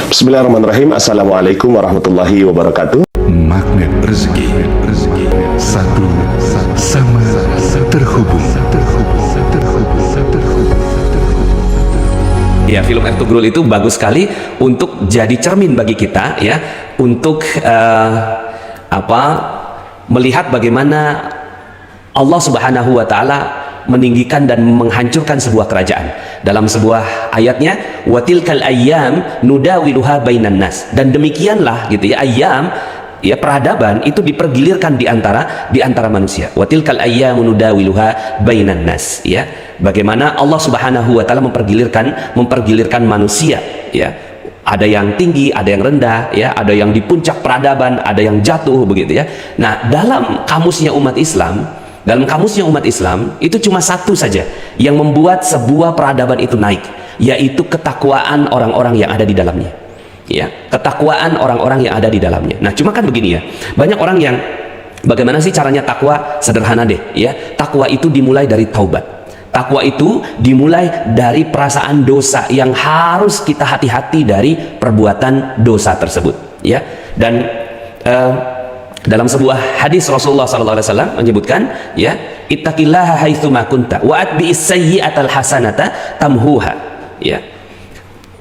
Bismillahirrahmanirrahim. Assalamualaikum warahmatullahi wabarakatuh. Magnet rezeki, satu sama terhubung. Ya, film Ertugrul itu bagus sekali untuk jadi cermin bagi kita, ya, untuk melihat bagaimana Allah Subhanahu wa Ta'ala meninggikan dan menghancurkan sebuah kerajaan. Dalam sebuah ayatnya, watilkal ayyam nudawiluha bainan nas, dan demikianlah gitu ya, ayyam ya, peradaban itu dipergilirkan di antara manusia. Watilkal ayyam nudawiluha bainan nas, ya, bagaimana Allah Subhanahu wa Ta'ala mempergilirkan manusia, ya. Ada yang tinggi, ada yang rendah, ya, ada yang di puncak peradaban, ada yang jatuh, begitu ya. Nah, dalam kamusnya umat Islam itu cuma satu saja yang membuat sebuah peradaban itu naik, yaitu ketakwaan orang-orang yang ada di dalamnya, ya, ketakwaan orang-orang yang ada di dalamnya. Nah, cuma kan begini ya, banyak orang yang, bagaimana sih caranya takwa? Sederhana deh, ya. Takwa itu dimulai dari taubat. Takwa itu dimulai dari perasaan dosa yang harus kita hati-hati dari perbuatan dosa tersebut, ya. Dan dalam sebuah hadis Rasulullah SAW menyebutkan, ya, ittaqillaha haitsu ma kunta wa atbi'is sayyi'atal hasanata tamhuha, ya.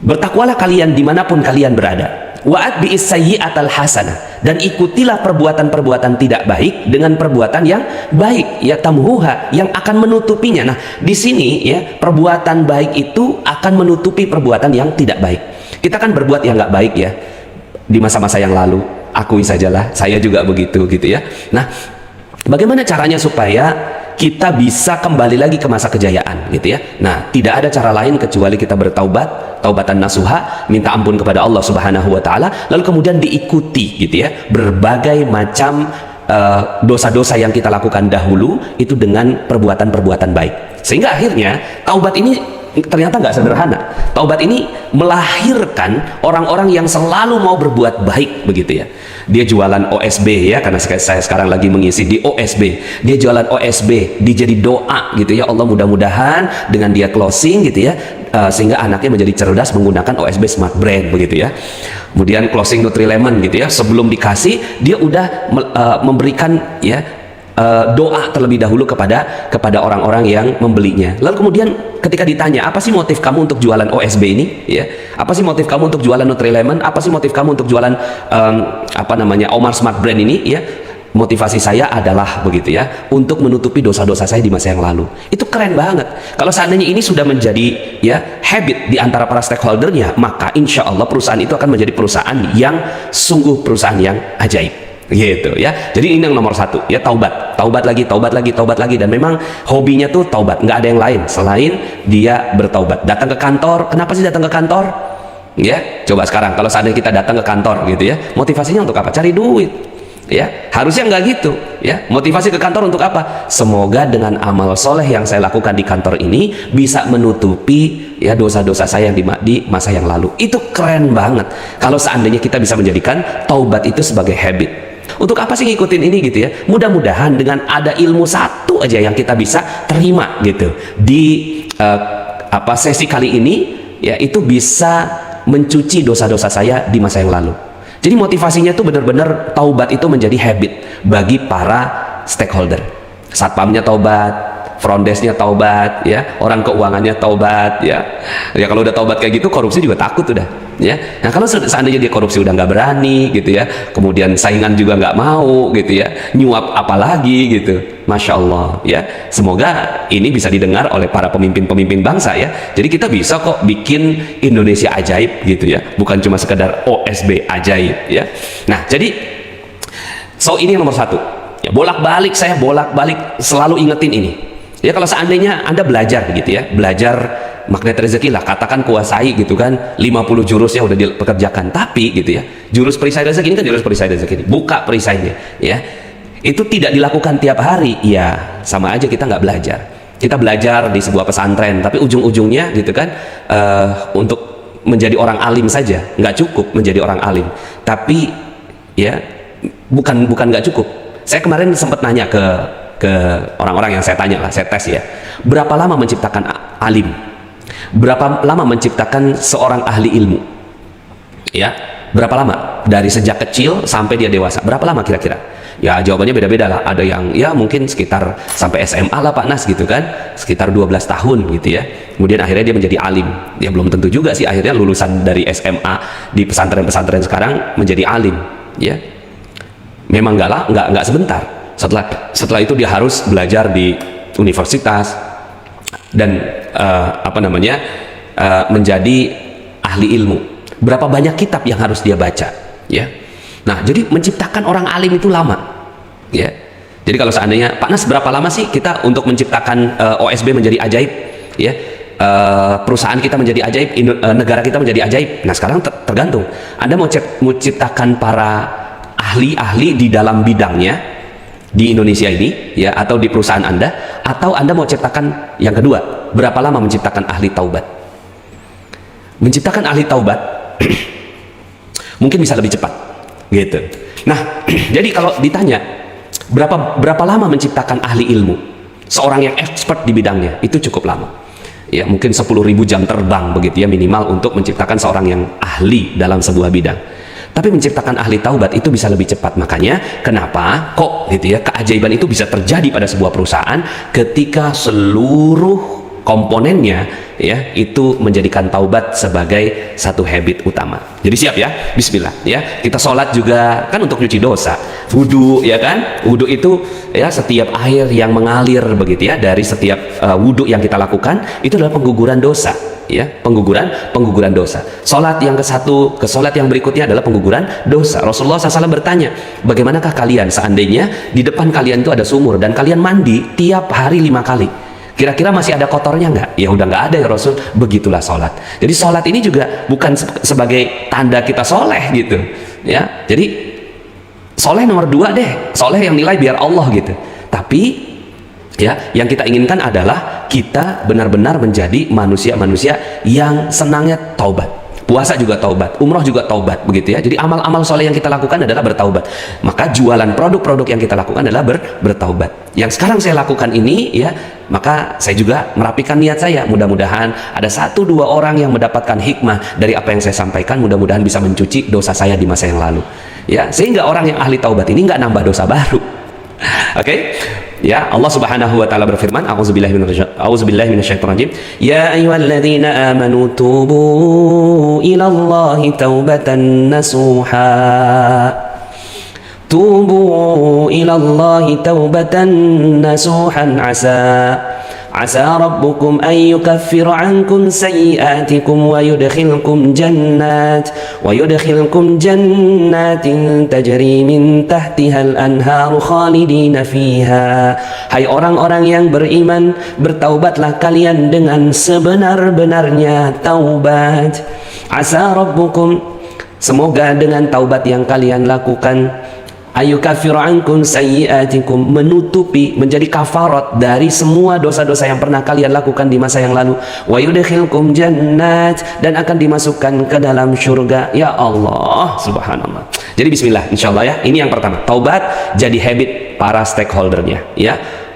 Bertakwalah kalian dimanapun kalian berada. Wa atbi'is sayyi'atal hasanah, dan ikutilah perbuatan-perbuatan tidak baik dengan perbuatan yang baik, ya, tamhuha, yang akan menutupinya. Nah, di sini ya, perbuatan baik itu akan menutupi perbuatan yang tidak baik. Kita kan berbuat yang nggak baik ya di masa-masa yang lalu, akui sajalah, saya juga begitu, gitu ya. Nah, bagaimana caranya supaya kita bisa kembali lagi ke masa kejayaan, gitu ya. Nah, tidak ada cara lain kecuali kita bertaubat, taubatan nasuha, minta ampun kepada Allah Subhanahu wa Ta'ala, lalu kemudian diikuti, gitu ya, berbagai macam dosa-dosa yang kita lakukan dahulu itu dengan perbuatan-perbuatan baik, sehingga akhirnya taubat ini ternyata nggak sederhana. Taubat ini melahirkan orang-orang yang selalu mau berbuat baik, begitu ya. Dia jualan OSB, ya, karena saya sekarang lagi mengisi di OSB. Dia jualan OSB, dia jadi doa, gitu ya. Allah, mudah-mudahan dengan dia closing, gitu ya, sehingga anaknya menjadi cerdas menggunakan OSB Smart Brand, begitu ya. Kemudian closing Nutri-Lemon, gitu ya. Sebelum dikasih, dia udah memberikan, ya, doa terlebih dahulu kepada orang-orang yang membelinya. Lalu kemudian ketika ditanya, apa sih motif kamu untuk jualan OSB ini, ya, apa sih motif kamu untuk jualan Nutri-Lemon, apa sih motif kamu untuk jualan Omar Smart Brand ini, ya, motivasi saya adalah, begitu ya, untuk menutupi dosa-dosa saya di masa yang lalu. Itu keren banget. Kalau seandainya ini sudah menjadi, ya, habit di antara para stakeholdernya, maka insya Allah perusahaan itu akan menjadi perusahaan yang sungguh perusahaan yang ajaib, gitu ya. Jadi ini yang nomor satu, ya, taubat lagi, dan memang hobinya tuh taubat, nggak ada yang lain selain dia bertaubat. Datang ke kantor, kenapa sih datang ke kantor, ya? Coba sekarang kalau seandainya kita datang ke kantor, gitu ya, motivasinya untuk apa? Cari duit, ya. Harusnya nggak gitu, ya. Motivasi ke kantor untuk apa? Semoga dengan amal soleh yang saya lakukan di kantor ini bisa menutupi, ya, dosa-dosa saya yang di masa yang lalu. Itu keren banget kalau seandainya kita bisa menjadikan taubat itu sebagai habit. Untuk apa sih ngikutin ini, gitu ya? Mudah-mudahan dengan ada ilmu satu aja yang kita bisa terima, gitu, di sesi kali ini, ya, itu bisa mencuci dosa-dosa saya di masa yang lalu. Jadi motivasinya tuh benar-benar taubat itu menjadi habit bagi para stakeholder. Satpamnya taubat, front desk-nya taubat, ya, orang keuangannya taubat, ya. Ya, kalau udah taubat kayak gitu, korupsi juga takut udah, ya. Nah, kalau seandainya dia korupsi udah nggak berani, gitu ya, kemudian saingan juga nggak mau, gitu ya, nyuap apalagi, gitu. Masya Allah, ya. Semoga ini bisa didengar oleh para pemimpin-pemimpin bangsa, ya. Jadi kita bisa kok bikin Indonesia ajaib, gitu ya, bukan cuma sekedar OSB ajaib, ya. Nah, jadi ini yang nomor satu, ya. Saya bolak-balik selalu ingetin ini. Ya, kalau seandainya Anda belajar, gitu ya, belajar magnet rezeki lah, katakan kuasai, gitu kan, 50 jurusnya udah dipekerjakan, tapi, gitu ya, jurus perisai rezeki ini kan jurus perisai rezeki ini, buka perisainya, ya, itu tidak dilakukan tiap hari, ya, sama aja kita nggak belajar. Kita belajar di sebuah pesantren, tapi ujung-ujungnya, gitu kan, untuk menjadi orang alim saja nggak cukup menjadi orang alim, tapi, ya, bukan nggak cukup. Saya kemarin sempat nanya ke orang-orang yang saya tanya lah, saya tes, ya, berapa lama menciptakan alim, berapa lama menciptakan seorang ahli ilmu, Ya, berapa lama? Dari sejak kecil sampai dia dewasa. Berapa lama kira-kira? Ya, jawabannya beda-beda lah. Ada yang ya mungkin sekitar sampai SMA lah Pak Nas gitu kan. Sekitar 12 tahun gitu ya. Kemudian akhirnya dia menjadi alim. Ya belum tentu juga sih akhirnya lulusan dari SMA di pesantren-pesantren sekarang menjadi alim, ya. Memang nggak sebentar. Setelah itu dia harus belajar di universitas dan menjadi ahli ilmu. Berapa banyak kitab yang harus dia baca, ya. Nah, jadi menciptakan orang alim itu lama, ya. Jadi kalau seandainya Pak Nas, berapa lama sih kita untuk menciptakan OSB menjadi ajaib, ya? Perusahaan kita menjadi ajaib, negara kita menjadi ajaib. Nah, sekarang tergantung. Anda mau ciptakan para ahli-ahli di dalam bidangnya di Indonesia ini, ya, atau di perusahaan Anda, atau Anda mau ciptakan yang kedua, berapa lama menciptakan ahli taubat? Menciptakan ahli taubat mungkin bisa lebih cepat, gitu. Nah, jadi kalau ditanya berapa lama menciptakan ahli ilmu, seorang yang expert di bidangnya, itu cukup lama. Ya, mungkin 10.000 jam terbang begitu ya minimal untuk menciptakan seorang yang ahli dalam sebuah bidang. Tapi menciptakan ahli taubat itu bisa lebih cepat. Makanya kenapa kok gitu ya keajaiban itu bisa terjadi pada sebuah perusahaan ketika seluruh komponennya ya itu menjadikan taubat sebagai satu habit utama. Jadi siap ya, bismillah ya. Kita sholat juga kan untuk nyuci dosa. Wudu ya kan, wudu itu ya setiap air yang mengalir begitu ya dari setiap wudu yang kita lakukan itu adalah pengguguran dosa ya, pengguguran dosa. Sholat yang ke satu ke sholat yang berikutnya adalah pengguguran dosa. Rasulullah SAW bertanya, bagaimanakah kalian seandainya di depan kalian itu ada sumur dan kalian mandi tiap hari 5 kali? Kira-kira masih ada kotornya nggak? Ya udah nggak ada ya Rasul. Begitulah sholat. Jadi sholat ini juga bukan sebagai tanda kita soleh gitu, ya. Jadi soleh nomor 2 deh. Soleh yang nilai biar Allah gitu. Tapi ya yang kita inginkan adalah kita benar-benar menjadi manusia-manusia yang senangnya taubat. Puasa juga taubat, umroh juga taubat begitu ya. Jadi amal-amal soleh yang kita lakukan adalah bertaubat. Maka jualan produk-produk yang kita lakukan adalah bertaubat. Yang sekarang saya lakukan ini ya, maka saya juga merapikan niat saya. Mudah-mudahan ada 1-2 orang yang mendapatkan hikmah dari apa yang saya sampaikan. Mudah-mudahan bisa mencuci dosa saya di masa yang lalu. Ya, sehingga orang yang ahli taubat ini nggak nambah dosa baru. Oke? Ya, Allah Subhanahu wa taala berfirman, A'udzubillahi minasyaitonir rajim. Ya ayyuhalladzina amanu tubu ilallahi taubatan nasuha. Tubu ilallahi taubatan nasuhan عسى ربكم أن يكفر عنكم سيئاتكم ويدخلكم جنات تجري من تحتها الأنهار خالدين فيها. Hai orang-orang yang beriman, bertaubatlah kalian dengan sebenar-benarnya taubat. Asa rabbukum, semoga dengan taubat yang kalian lakukan, ayukaffiru ankum sayyi'atikum, menutupi, menjadi kafarat dari semua dosa-dosa yang pernah kalian lakukan di masa yang lalu. Wa yudkhilkum jannat, dan akan dimasukkan ke dalam surga. Ya Allah, subhanallah. Jadi bismillah, insyaallah ya. Ini yang pertama, taubat jadi habit para stakeholdernya ya.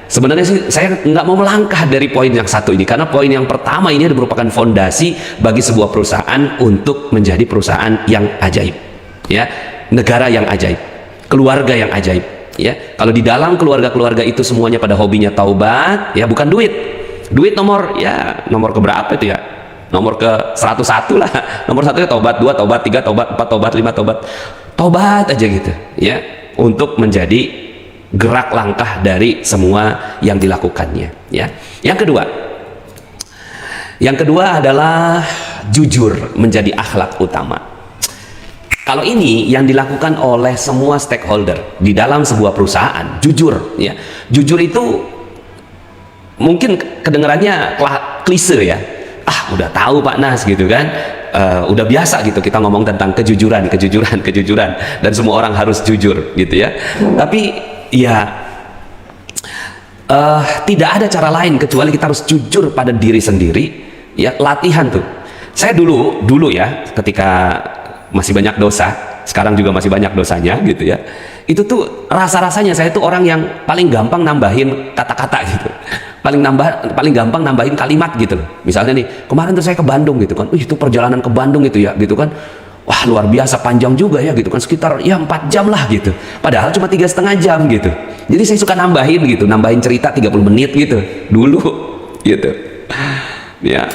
Sebenarnya sih saya nggak mau melangkah dari poin yang satu ini, karena poin yang pertama ini merupakan fondasi bagi sebuah perusahaan untuk menjadi perusahaan yang ajaib ya, negara yang ajaib, keluarga yang ajaib ya. Kalau di dalam keluarga itu semuanya pada hobinya taubat ya, bukan duit nomor keberapa itu ya, nomor ke 101 lah. Nomor 1 ya taubat, 2 taubat, 3 taubat, 4 taubat, 5 taubat aja gitu ya, untuk menjadi gerak langkah dari semua yang dilakukannya ya. Yang kedua adalah jujur menjadi akhlak utama. Kalau ini yang dilakukan oleh semua stakeholder di dalam sebuah perusahaan, jujur ya. Jujur itu mungkin kedengarannya klise ya. Ah, udah tahu Pak Nas gitu kan. Udah biasa gitu kita ngomong tentang kejujuran dan semua orang harus jujur gitu ya. Tapi ya tidak ada cara lain kecuali kita harus jujur pada diri sendiri ya. Latihan tuh. Saya dulu ya, ketika masih banyak dosa, sekarang juga masih banyak dosanya gitu ya, itu tuh rasa-rasanya saya tuh orang yang paling gampang nambahin kata-kata gitu, paling gampang nambahin kalimat gitu. Misalnya nih, kemarin tuh saya ke Bandung gitu kan, itu perjalanan ke Bandung gitu ya, gitu kan, wah luar biasa panjang juga ya gitu kan, sekitar ya 4 jam lah gitu, padahal cuma 3,5 jam gitu. Jadi saya suka nambahin gitu, nambahin cerita 30 menit gitu dulu gitu ya,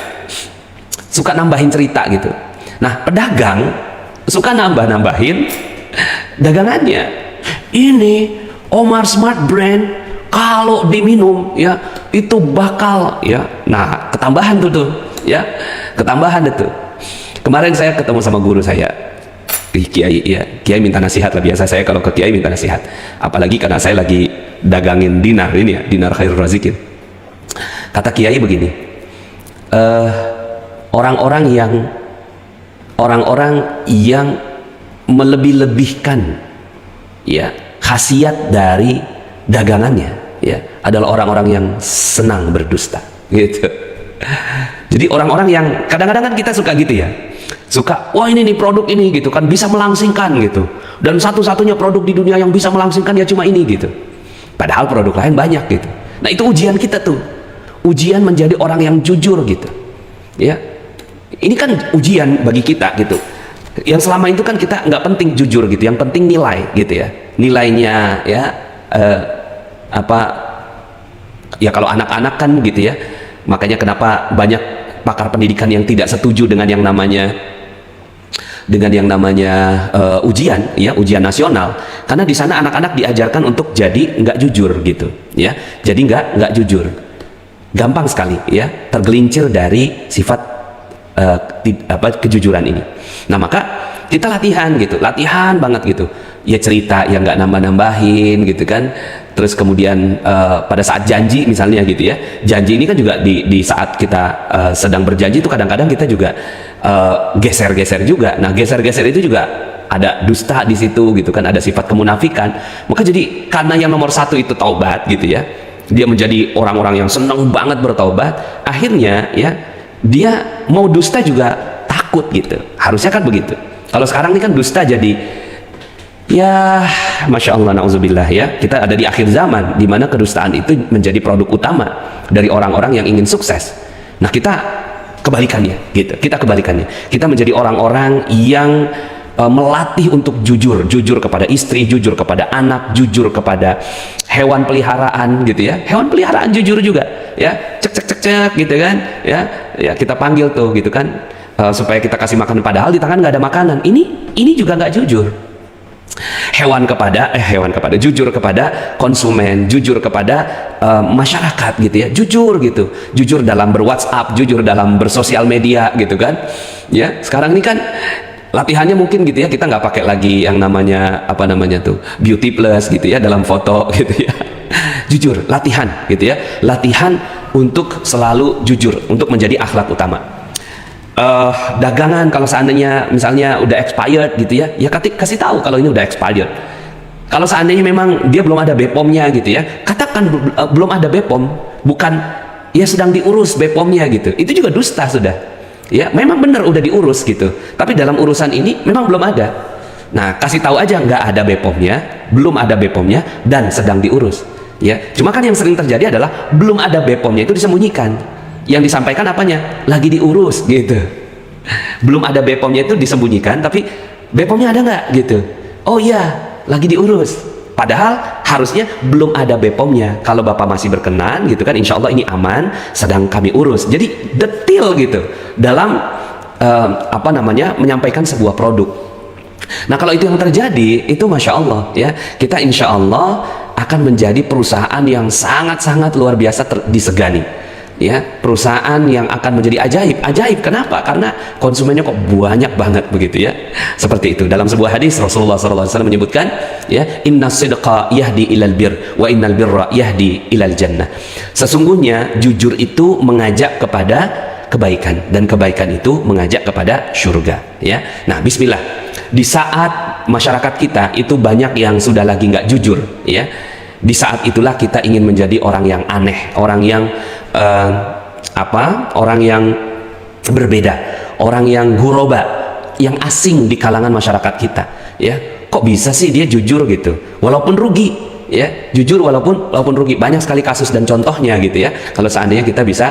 suka nambahin cerita gitu. Nah pedagang suka nambahin dagangannya. Ini Omar Smart Brand kalau diminum ya itu bakal ya, nah ketambahan tuh ya, ketambahan itu. Kemarin saya ketemu sama guru saya, Kiai ya, Kiai minta nasihat lah, biasa saya kalau ke Kiai minta nasihat, apalagi karena saya lagi dagangin dinar ini ya, dinar khairul razikin. Kata Kiai begini, orang-orang yang melebih-lebihkan ya khasiat dari dagangannya ya adalah orang-orang yang senang berdusta gitu. Jadi orang-orang yang kadang-kadang kan kita suka gitu ya, suka wah ini nih produk ini gitu kan bisa melangsingkan gitu, dan satu-satunya produk di dunia yang bisa melangsingkan ya cuma ini gitu, padahal produk lain banyak gitu. Nah itu ujian kita tuh, ujian menjadi orang yang jujur gitu ya. Ini kan ujian bagi kita gitu, yang selama itu kan kita nggak penting jujur gitu, yang penting nilai gitu ya, nilainya ya apa ya, kalau anak-anak kan gitu ya, makanya kenapa banyak pakar pendidikan yang tidak setuju dengan yang namanya ujian ya, ujian nasional, karena di sana anak-anak diajarkan untuk jadi nggak jujur gitu ya, jadi nggak jujur, gampang sekali ya tergelincir dari sifat kejujuran ini. Nah maka kita latihan gitu, latihan banget gitu ya, cerita yang nggak nambah-nambahin gitu kan. Terus kemudian pada saat janji misalnya gitu ya, janji ini kan juga di saat kita sedang berjanji itu kadang-kadang kita juga geser-geser juga. Nah geser-geser itu juga ada dusta di situ gitu kan, ada sifat kemunafikan. Maka jadi karena yang nomor satu itu taubat gitu ya, dia menjadi orang-orang yang senang banget bertaubat, akhirnya ya dia mau dusta juga takut gitu. Harusnya kan begitu. Kalau sekarang ini kan dusta jadi ya masya Allah, na'udzubillah ya, kita ada di akhir zaman di mana kedustaan itu menjadi produk utama dari orang-orang yang ingin sukses. Nah kita kebalikannya gitu, kita kebalikannya, kita menjadi orang-orang yang melatih untuk jujur kepada istri, jujur kepada anak, jujur kepada hewan peliharaan gitu ya, hewan peliharaan jujur juga ya, cek gitu kan ya, kita panggil tuh gitu kan supaya kita kasih makan, padahal di tangan nggak ada makanan. Ini juga nggak jujur. Hewan kepada jujur kepada konsumen, jujur kepada masyarakat gitu ya, jujur dalam berWhatsApp, jujur dalam bersosial media gitu kan ya. Sekarang ini kan latihannya mungkin gitu ya, kita nggak pakai lagi yang namanya tuh beauty plus gitu ya dalam foto gitu ya. Jujur, latihan gitu ya, latihan untuk selalu jujur, untuk menjadi akhlak utama. Dagangan kalau seandainya misalnya udah expired gitu ya, kasih tahu kalau ini udah expired. Kalau seandainya memang dia belum ada BPOM-nya gitu ya, katakan belum ada BPOM, bukan ya sedang diurus BPOM-nya gitu. Itu juga dusta sudah. Ya, memang benar udah diurus gitu, tapi dalam urusan ini memang belum ada. Nah, kasih tahu aja nggak ada BPOM-nya, belum ada BPOM-nya dan sedang diurus. Ya, cuma kan yang sering terjadi adalah belum ada BPOM-nya itu disembunyikan. Yang disampaikan apanya? Lagi diurus gitu. Belum ada BPOM-nya itu disembunyikan, tapi BPOM-nya ada nggak gitu? Oh iya, lagi diurus. Padahal harusnya belum ada BPOM-nya. Kalau Bapak masih berkenan gitu kan, insya Allah ini aman, sedang kami urus. Jadi detail gitu dalam menyampaikan sebuah produk. Nah kalau itu yang terjadi, itu masya Allah ya, kita insya Allah akan menjadi perusahaan yang sangat-sangat luar biasa disegani. Ya, perusahaan yang akan menjadi ajaib. Kenapa? Karena konsumennya kok banyak banget begitu ya. Seperti itu. Dalam sebuah hadis Rasulullah SAW menyebutkan ya, inna sidqa yahdi ilal bir wa innal birra yahdi ilal jannah. Sesungguhnya jujur itu mengajak kepada kebaikan, dan kebaikan itu mengajak kepada surga ya. Nah bismillah, di saat masyarakat kita itu banyak yang sudah lagi nggak jujur ya, di saat itulah kita ingin menjadi orang yang aneh, orang yang orang yang berbeda, orang yang guroba, yang asing di kalangan masyarakat kita ya. Kok bisa sih dia jujur gitu walaupun rugi ya, jujur walaupun rugi. Banyak sekali kasus dan contohnya gitu ya, kalau seandainya kita bisa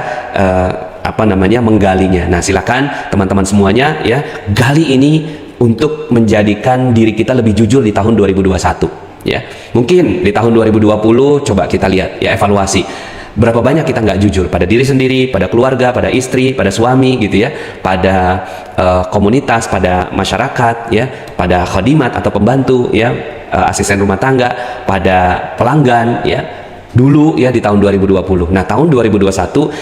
menggalinya. Nah silakan teman-teman semuanya ya, gali ini untuk menjadikan diri kita lebih jujur di tahun 2021 ya. Mungkin di tahun 2020 coba kita lihat ya, evaluasi berapa banyak kita nggak jujur pada diri sendiri, pada keluarga, pada istri, pada suami gitu ya, pada komunitas, pada masyarakat ya, pada khadimat atau pembantu ya, asisten rumah tangga, pada pelanggan ya, dulu ya di tahun 2020. Nah, tahun 2021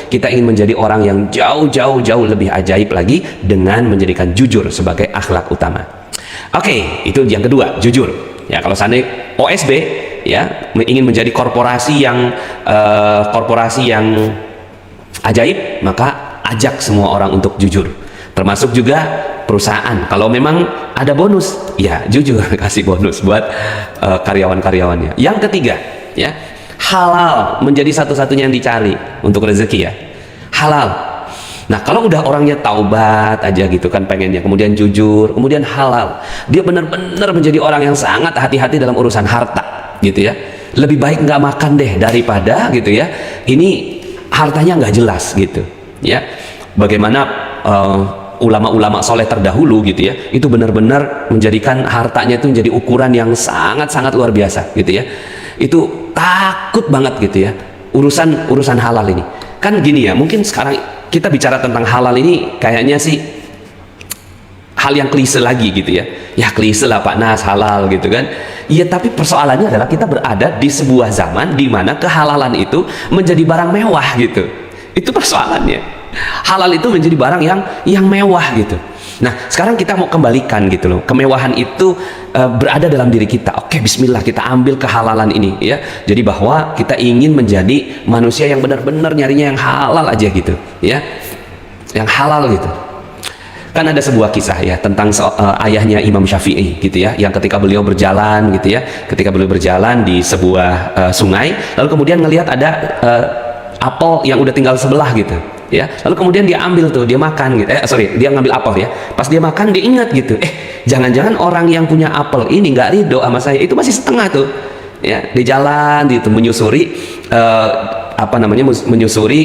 kita ingin menjadi orang yang jauh lebih ajaib lagi dengan menjadikan jujur sebagai akhlak utama. Oke, itu yang kedua, jujur. Ya, kalau seandainya OSB ya ingin menjadi korporasi yang ajaib, maka ajak semua orang untuk jujur. Termasuk juga perusahaan. Kalau memang ada bonus, ya jujur kasih bonus buat karyawan-karyawannya. Yang ketiga, ya, halal menjadi satu-satunya yang dicari untuk rezeki ya. Halal. Nah, kalau udah orangnya taubat aja gitu kan pengennya, kemudian jujur, kemudian halal, dia benar-benar menjadi orang yang sangat hati-hati dalam urusan harta gitu ya. Lebih baik nggak makan deh daripada gitu ya, ini hartanya nggak jelas gitu ya. Bagaimana ulama-ulama soleh terdahulu gitu ya, itu benar-benar menjadikan hartanya itu menjadi ukuran yang sangat-sangat luar biasa gitu ya. Itu takut banget gitu ya urusan halal ini. Kan gini ya, mungkin sekarang kita bicara tentang halal ini kayaknya sih hal yang klise lagi gitu ya. Ya klise lah Pak Nas, halal gitu kan. Iya, tapi persoalannya adalah kita berada di sebuah zaman di mana kehalalan itu menjadi barang mewah gitu. Itu persoalannya. Halal itu menjadi barang yang mewah gitu. Nah, sekarang kita mau kembalikan gitu loh. Kemewahan itu berada dalam diri kita. Oke, bismillah, kita ambil kehalalan ini ya. Jadi bahwa kita ingin menjadi manusia yang benar-benar nyarinya yang halal aja gitu ya. Yang halal gitu. Kan ada sebuah kisah ya tentang ayahnya Imam Syafi'i gitu ya, yang ketika beliau berjalan gitu ya, ketika beliau berjalan di sebuah sungai, lalu kemudian ngelihat ada apel yang udah tinggal sebelah gitu ya, lalu kemudian dia ambil tuh, dia makan gitu, dia ngambil apel ya, pas dia makan dia ingat gitu, jangan-jangan orang yang punya apel ini nggak ridho sama saya, itu masih setengah tuh ya, di jalan gitu menyusuri menyusuri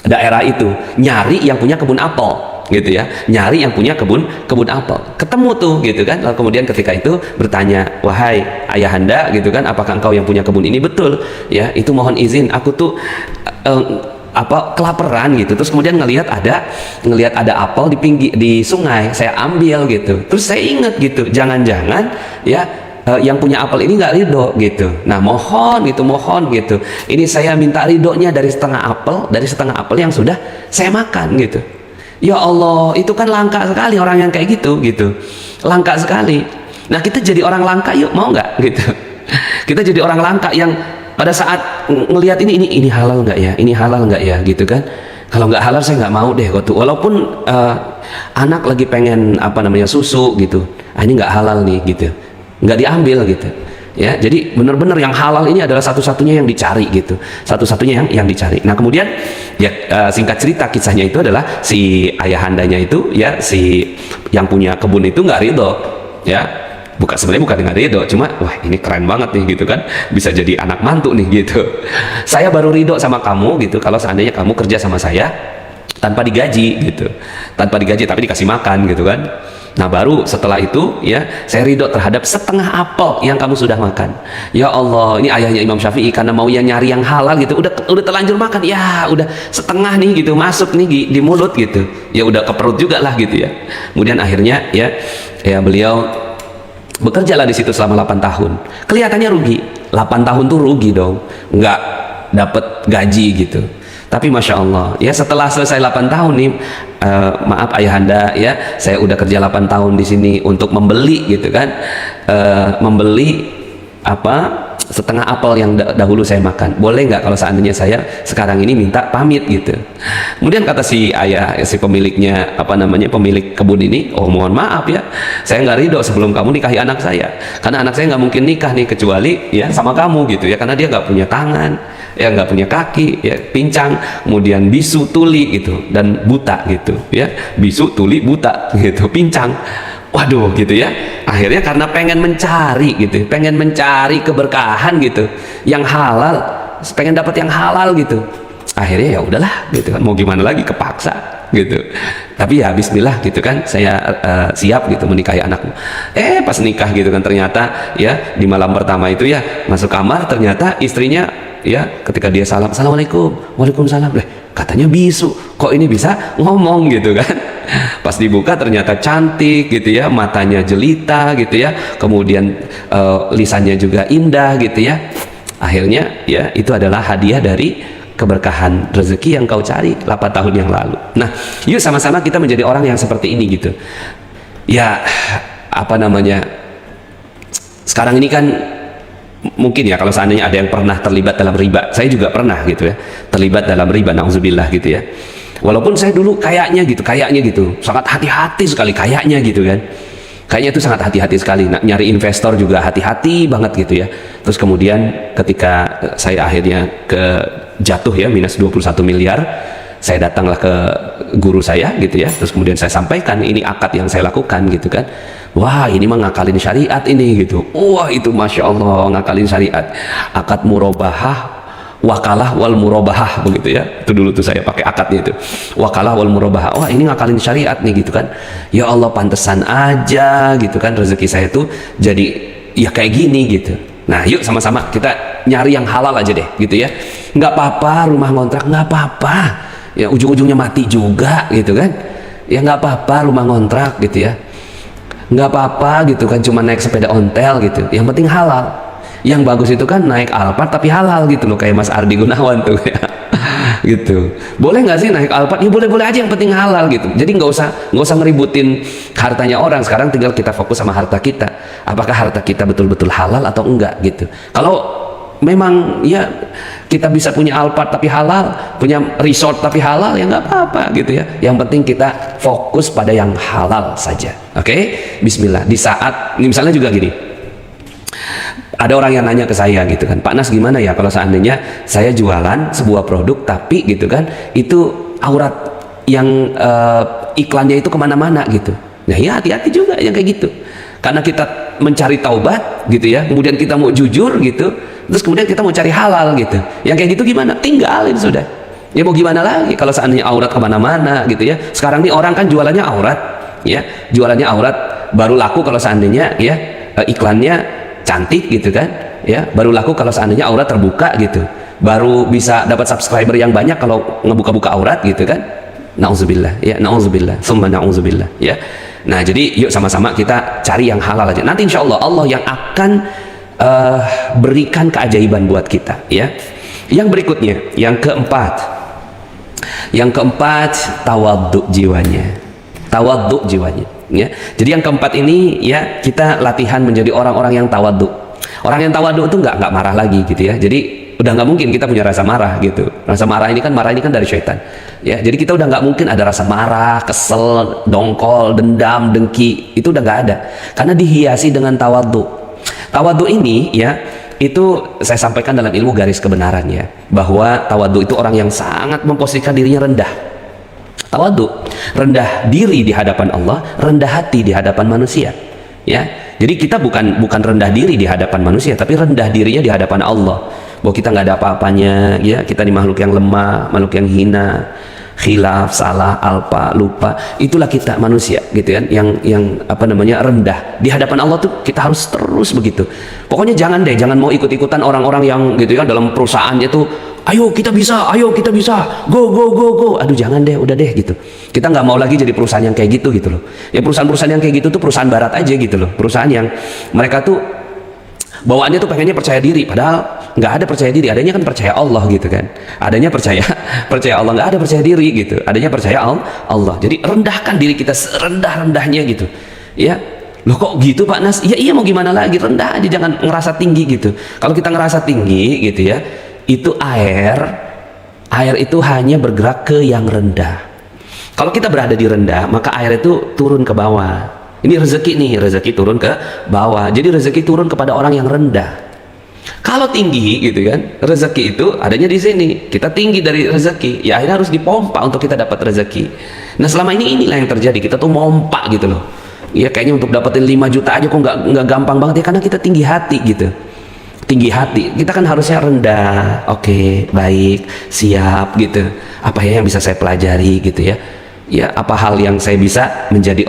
daerah itu, nyari yang punya kebun apel gitu ya, nyari yang punya kebun apel, ketemu tuh gitu kan. Lalu kemudian ketika itu bertanya, wahai ayahanda gitu kan, apakah engkau yang punya kebun ini? Betul ya, itu mohon izin, aku tuh kelaparan gitu, terus kemudian ngelihat ada apel di sungai, saya ambil gitu, terus saya ingat gitu, jangan-jangan ya yang punya apel ini nggak ridho gitu. Nah, mohon gitu, ini saya minta ridhonya dari setengah apel yang sudah saya makan gitu. Ya Allah, itu kan langka sekali orang yang kayak gitu, langka sekali. Nah, kita jadi orang langka yuk, mau nggak gitu? Kita jadi orang langka yang pada saat ngelihat ini halal nggak ya, ini halal nggak ya, gitu kan? Kalau nggak halal saya nggak mau deh, gitu. Walaupun anak lagi pengen susu gitu, ini nggak halal nih, gitu, nggak diambil gitu. Ya, jadi benar-benar yang halal ini adalah satu-satunya yang dicari gitu, satu-satunya yang dicari. Nah, kemudian ya singkat cerita kisahnya itu adalah si ayahandanya itu ya, si yang punya kebun itu nggak ridho ya, sebenarnya bukan nggak ridho, cuma wah ini keren banget nih gitu kan, bisa jadi anak mantu nih gitu. Saya baru ridho sama kamu gitu kalau seandainya kamu kerja sama saya tanpa digaji gitu, tapi dikasih makan gitu kan. Nah, baru setelah itu ya saya ridho terhadap setengah apel yang kamu sudah makan. Ya Allah, ini ayahnya Imam Syafi'i karena mau yang nyari yang halal gitu, udah terlanjur makan ya, udah setengah nih gitu masuk nih di mulut gitu, ya udah ke perut juga lah gitu ya. Kemudian akhirnya ya beliau bekerjalah di situ selama 8 tahun. Kelihatannya rugi, 8 tahun tuh rugi dong, nggak dapat gaji gitu. Tapi Masya Allah ya, setelah selesai 8 tahun nih, maaf ayahanda ya, saya udah kerja 8 tahun di sini untuk membeli gitu kan, membeli setengah apel yang dahulu saya makan, boleh nggak kalau seandainya saya sekarang ini minta pamit gitu. Kemudian kata si ayah, si pemiliknya pemilik kebun ini, oh mohon maaf ya, saya nggak ridho sebelum kamu nikahi anak saya, karena anak saya nggak mungkin nikah nih kecuali ya sama kamu gitu ya, karena dia nggak punya tangan ya, nggak punya kaki ya, pincang, kemudian bisu, tuli gitu, dan buta gitu ya, bisu, tuli, buta gitu, pincang. Waduh gitu ya, akhirnya karena pengen mencari keberkahan gitu, yang halal, pengen dapat yang halal gitu, akhirnya ya udahlah gitu kan, mau gimana lagi, kepaksa gitu. Tapi ya bismillah gitu kan, saya siap gitu menikahi anakmu. Pas nikah gitu kan, ternyata ya di malam pertama itu ya masuk kamar, ternyata istrinya ya ketika dia salam, assalamualaikum, waalaikumsalam, katanya bisu, kok ini bisa ngomong gitu kan. Pas dibuka ternyata cantik gitu ya, matanya jelita gitu ya, kemudian lisannya juga indah gitu ya. Akhirnya ya itu adalah hadiah dari keberkahan rezeki yang kau cari 8 tahun yang lalu. Nah, yuk sama-sama kita menjadi orang yang seperti ini gitu. Ya, apa namanya? Sekarang ini kan mungkin ya kalau seandainya ada yang pernah terlibat dalam riba, saya juga pernah gitu ya, terlibat dalam riba, nauzubillah gitu ya. Walaupun saya dulu kayaknya gitu, sangat hati-hati sekali kayaknya gitu kan. Kayaknya itu sangat hati-hati sekali, nyari investor juga hati-hati banget gitu ya. Terus kemudian ketika saya akhirnya jatuh ya minus 21 miliar, saya datanglah ke guru saya gitu ya. Terus kemudian saya sampaikan ini akad yang saya lakukan gitu kan. Wah, ini mah ngakalin syariat ini gitu. Wah, itu Masya Allah ngakalin syariat. Akad murabahah, wakalah wal murabahah begitu ya. Itu dulu tuh saya pakai akadnya itu, wakalah wal murabahah. Wah, ini ngakalin syariat nih gitu kan. Ya Allah, pantesan aja gitu kan rezeki saya tuh jadi ya kayak gini gitu. Nah, yuk sama-sama kita nyari yang halal aja deh gitu ya. Nggak apa-apa rumah ngontrak, nggak apa-apa ya, ujung-ujungnya mati juga gitu kan. Ya nggak apa-apa rumah ngontrak gitu ya, nggak apa-apa gitu kan, cuma naik sepeda ontel gitu, yang penting halal. Yang bagus itu kan naik Alphard tapi halal gitu loh, kayak Mas Ardi Gunawan tuh ya. Gitu. Boleh nggak sih naik Alphard? Ya boleh-boleh aja, yang penting halal gitu. Jadi nggak usah ngeributin hartanya orang. Sekarang tinggal kita fokus sama harta kita. Apakah harta kita betul-betul halal atau enggak gitu. Kalau memang ya kita bisa punya Alphard tapi halal, punya resort tapi halal, ya nggak apa-apa gitu ya. Yang penting kita fokus pada yang halal saja. Oke? Bismillah. Di saat ini misalnya juga gini. Ada orang yang nanya ke saya gitu kan, Pak Nas gimana ya kalau seandainya saya jualan sebuah produk tapi gitu kan itu aurat yang iklannya itu kemana-mana gitu. Nah ya hati-hati juga yang kayak gitu, karena kita mencari taubat gitu ya, kemudian kita mau jujur gitu, terus kemudian kita mau cari halal gitu. Yang kayak gitu gimana? Tinggalin sudah. Ya mau gimana lagi kalau seandainya aurat kemana-mana gitu ya. Sekarang nih orang kan jualannya aurat ya, jualannya aurat, baru laku kalau seandainya ya iklannya cantik gitu kan ya, baru laku kalau seandainya aurat terbuka gitu, baru bisa dapat subscriber yang banyak kalau ngebuka-buka aurat gitu kan. Nauzubillah ya, nauzubillah summa nauzubillah ya. Nah jadi yuk sama-sama kita cari yang halal aja, nanti insya Allah Allah yang akan berikan keajaiban buat kita ya. Yang berikutnya, yang keempat, tawadhu jiwanya, tawadhu jiwanya ya. Jadi yang keempat ini ya, kita latihan menjadi orang-orang yang tawadhu. Orang yang tawadhu itu nggak marah lagi gitu ya. Jadi udah nggak mungkin kita punya rasa marah gitu. Rasa marah ini kan dari syaitan ya. Jadi kita udah nggak mungkin ada rasa marah, kesel, dongkol, dendam, dengki, itu udah nggak ada, karena dihiasi dengan tawadhu. Tawadhu ini ya, itu saya sampaikan dalam ilmu garis kebenaran ya, bahwa tawadhu itu orang yang sangat memposisikan dirinya rendah. Tawadhu, rendah diri di hadapan Allah, rendah hati di hadapan manusia ya. Jadi kita bukan rendah diri di hadapan manusia, tapi rendah dirinya di hadapan Allah, bahwa kita nggak ada apa-apanya ya, kita di makhluk yang lemah, makhluk yang hina, khilaf, salah, alpa, lupa, itulah kita manusia gitu kan, yang apa namanya, rendah di hadapan Allah tuh. Kita harus terus begitu. Pokoknya jangan mau ikut-ikutan orang-orang yang gitu ya, dalam perusahaannya tuh ayo kita bisa, go. Aduh jangan deh, udah deh gitu. Kita nggak mau lagi jadi perusahaan yang kayak gitu loh. Ya perusahaan-perusahaan yang kayak gitu tuh perusahaan barat aja gitu loh. Perusahaan yang mereka tuh bawaannya tuh pengennya percaya diri, padahal nggak ada percaya diri, adanya kan percaya Allah gitu kan. Adanya percaya Allah, nggak ada percaya diri gitu. Adanya percaya Allah. Jadi rendahkan diri kita serendah-rendahnya gitu. Ya, loh kok gitu Pak Nas? Iya mau gimana lagi, rendah aja, jangan ngerasa tinggi gitu. Kalau kita ngerasa tinggi gitu ya, itu air itu hanya bergerak ke yang rendah. Kalau kita berada di rendah, maka air itu turun ke bawah. Ini rezeki turun ke bawah. Jadi rezeki turun kepada orang yang rendah. Kalau tinggi gitu kan, rezeki itu adanya di sini. Kita tinggi dari rezeki, ya akhirnya harus dipompa untuk kita dapat rezeki. Nah selama ini inilah yang terjadi, kita tuh mompa gitu loh. Ya kayaknya untuk dapetin 5 juta aja kok nggak gampang banget ya, karena kita tinggi hati gitu. Tinggi hati, kita kan harusnya rendah. Oke, baik, siap gitu. Apa ya yang bisa saya pelajari gitu ya. Ya, apa hal yang saya bisa menjadi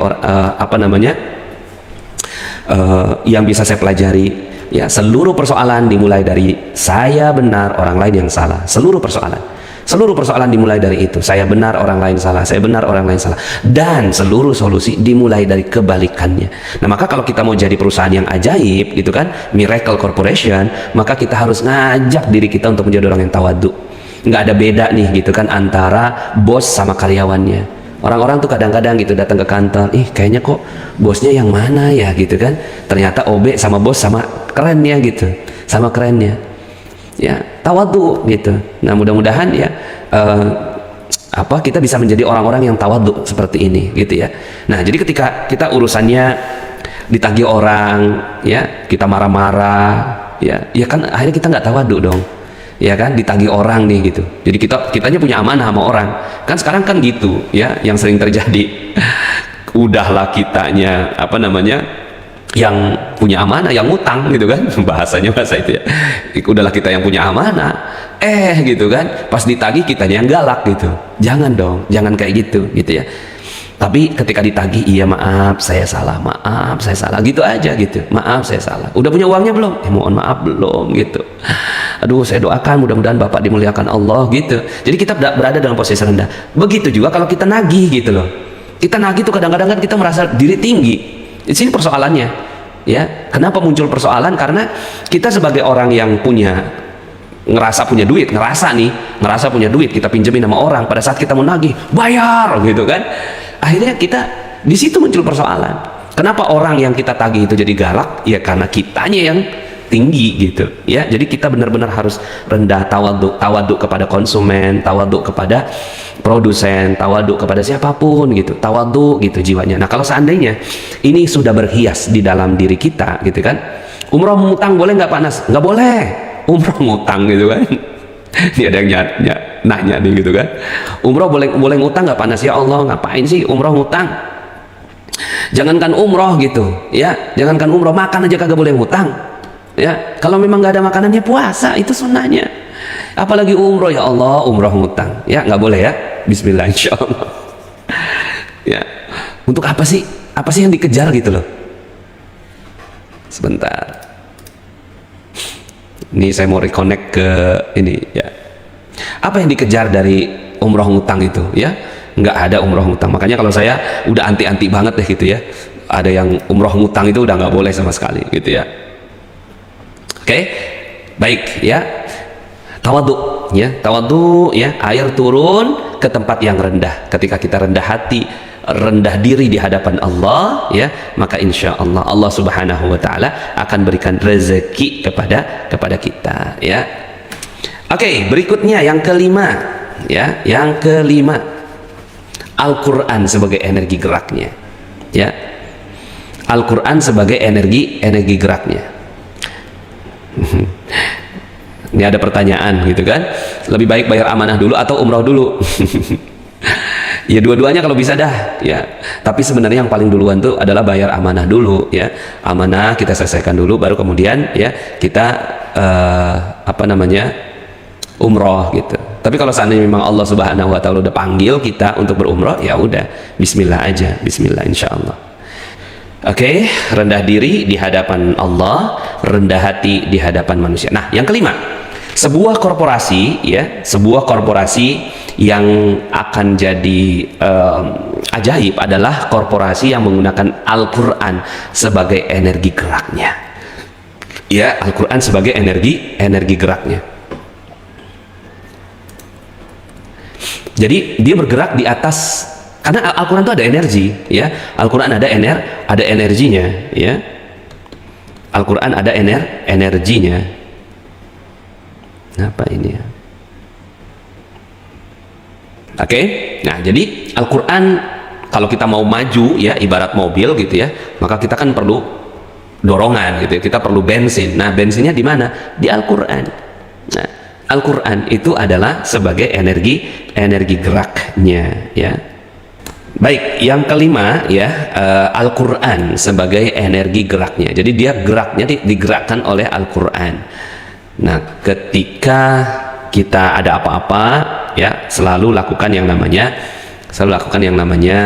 yang bisa saya pelajari? Ya, seluruh persoalan dimulai dari saya benar, orang lain yang salah. Seluruh persoalan dimulai dari itu. Saya benar, orang lain salah. Saya benar, orang lain salah. Dan seluruh solusi dimulai dari kebalikannya. Nah, maka kalau kita mau jadi perusahaan yang ajaib, gitu kan, Miracle Corporation, maka kita harus ngajak diri kita untuk menjadi orang yang tawadhu. Nggak ada beda nih, gitu kan, antara bos sama karyawannya. Orang-orang tuh kadang-kadang gitu datang ke kantor, kayaknya kok bosnya yang mana ya, gitu kan. Ternyata OB sama bos sama kerennya gitu, sama kerennya. Ya, tawadhu gitu. Nah, mudah-mudahan ya kita bisa menjadi orang-orang yang tawadhu seperti ini, gitu ya. Nah, jadi ketika kita urusannya ditagih orang, ya, kita marah-marah, ya kan akhirnya kita nggak tawadhu dong. Ya kan, ditagih orang nih gitu. Jadi kitanya punya amanah sama orang. Kan sekarang kan gitu, ya, yang sering terjadi. Udahlah kitanya yang punya amanah, yang ngutang gitu kan. Bahasa itu ya. Udahlah kita yang punya amanah. Gitu kan, pas ditagih kitanya yang galak gitu. Jangan dong, jangan kayak gitu ya. Tapi ketika ditagih, iya maaf saya salah, gitu aja gitu. Maaf saya salah. Udah punya uangnya belum? Mohon maaf belum gitu. Aduh, saya doakan mudah-mudahan Bapak dimuliakan Allah gitu. Jadi kita berada dalam posisi rendah. Begitu juga kalau kita nagih gitu loh. Kita nagih tuh kadang-kadang kan kita merasa diri tinggi. Di sini persoalannya. Ya, kenapa muncul persoalan? Karena kita sebagai orang yang ngerasa punya duit, kita pinjemin sama orang, pada saat kita mau nagih, bayar gitu kan. Akhirnya kita di situ muncul persoalan. Kenapa orang yang kita tagih itu jadi galak? Ya karena kitanya yang tinggi gitu ya. Jadi kita benar-benar harus rendah, tawadhu kepada konsumen, tawadhu kepada produsen, tawadhu kepada siapapun gitu, tawadhu gitu jiwanya. Nah, kalau seandainya ini sudah berhias di dalam diri kita gitu kan, umroh ngutang boleh nggak Pak Nas? Nggak boleh. Umroh ngutang gitu kan. Ini ada yang nanya nih gitu kan, umroh boleh ngutang nggak Pak Nas? Ya Allah, ngapain sih umroh ngutang? Jangankan umroh gitu ya, jangankan umroh, makan aja kagak boleh ngutang ya. Kalau memang nggak ada makanannya, puasa itu sunnahnya, apalagi umroh. Ya Allah, umroh ngutang ya, nggak boleh ya. Bismillah, insya Allah. Ya, untuk apa sih yang dikejar gitu loh? Sebentar, ini saya mau reconnect ke ini ya. Apa yang dikejar dari umroh ngutang itu ya? Nggak ada umroh ngutang. Makanya kalau saya udah anti banget deh gitu ya. Ada yang umroh ngutang itu udah nggak boleh sama sekali gitu ya. Oke, baik ya. Tawadhu ya, air turun ke tempat yang rendah. Ketika kita rendah hati, rendah diri di hadapan Allah ya, maka insya Allah Allah Subhanahu wa Ta'ala akan berikan rezeki kepada kita ya. Oke, berikutnya yang kelima ya, Al-Quran sebagai energi geraknya ya. Al-Quran sebagai energi geraknya. Ini ada pertanyaan gitu kan, lebih baik bayar amanah dulu atau umroh dulu? Ya dua-duanya kalau bisa dah ya. Tapi sebenarnya yang paling duluan tuh adalah bayar amanah dulu ya. Amanah kita selesaikan dulu, baru kemudian ya kita umroh gitu. Tapi kalau seandainya memang Allah Subhanahu wa Ta'ala udah panggil kita untuk berumroh, ya udah bismillah aja, bismillah insyaallah. Oke, rendah diri di hadapan Allah, rendah hati di hadapan manusia. Nah, yang kelima, sebuah korporasi yang akan jadi ajaib adalah korporasi yang menggunakan Al-Quran sebagai energi geraknya. Ya, Al-Quran sebagai energi geraknya. Jadi dia bergerak di atas, karena Al-Quran itu ada energi ya. Al-Quran ada energinya ya. Al-Quran ada energinya. Apa ini ya? Oke, nah jadi Al-Quran kalau kita mau maju ya, ibarat mobil gitu ya, maka kita kan perlu dorongan gitu ya, kita perlu bensin. Nah, bensinnya di mana? Di Al-Quran. Nah, Al-Quran itu adalah sebagai energi geraknya ya. Baik, yang kelima ya, Al-Quran sebagai energi geraknya. Jadi dia geraknya digerakkan oleh Al-Quran. Nah, ketika kita ada apa-apa ya, selalu lakukan yang namanya selalu lakukan yang namanya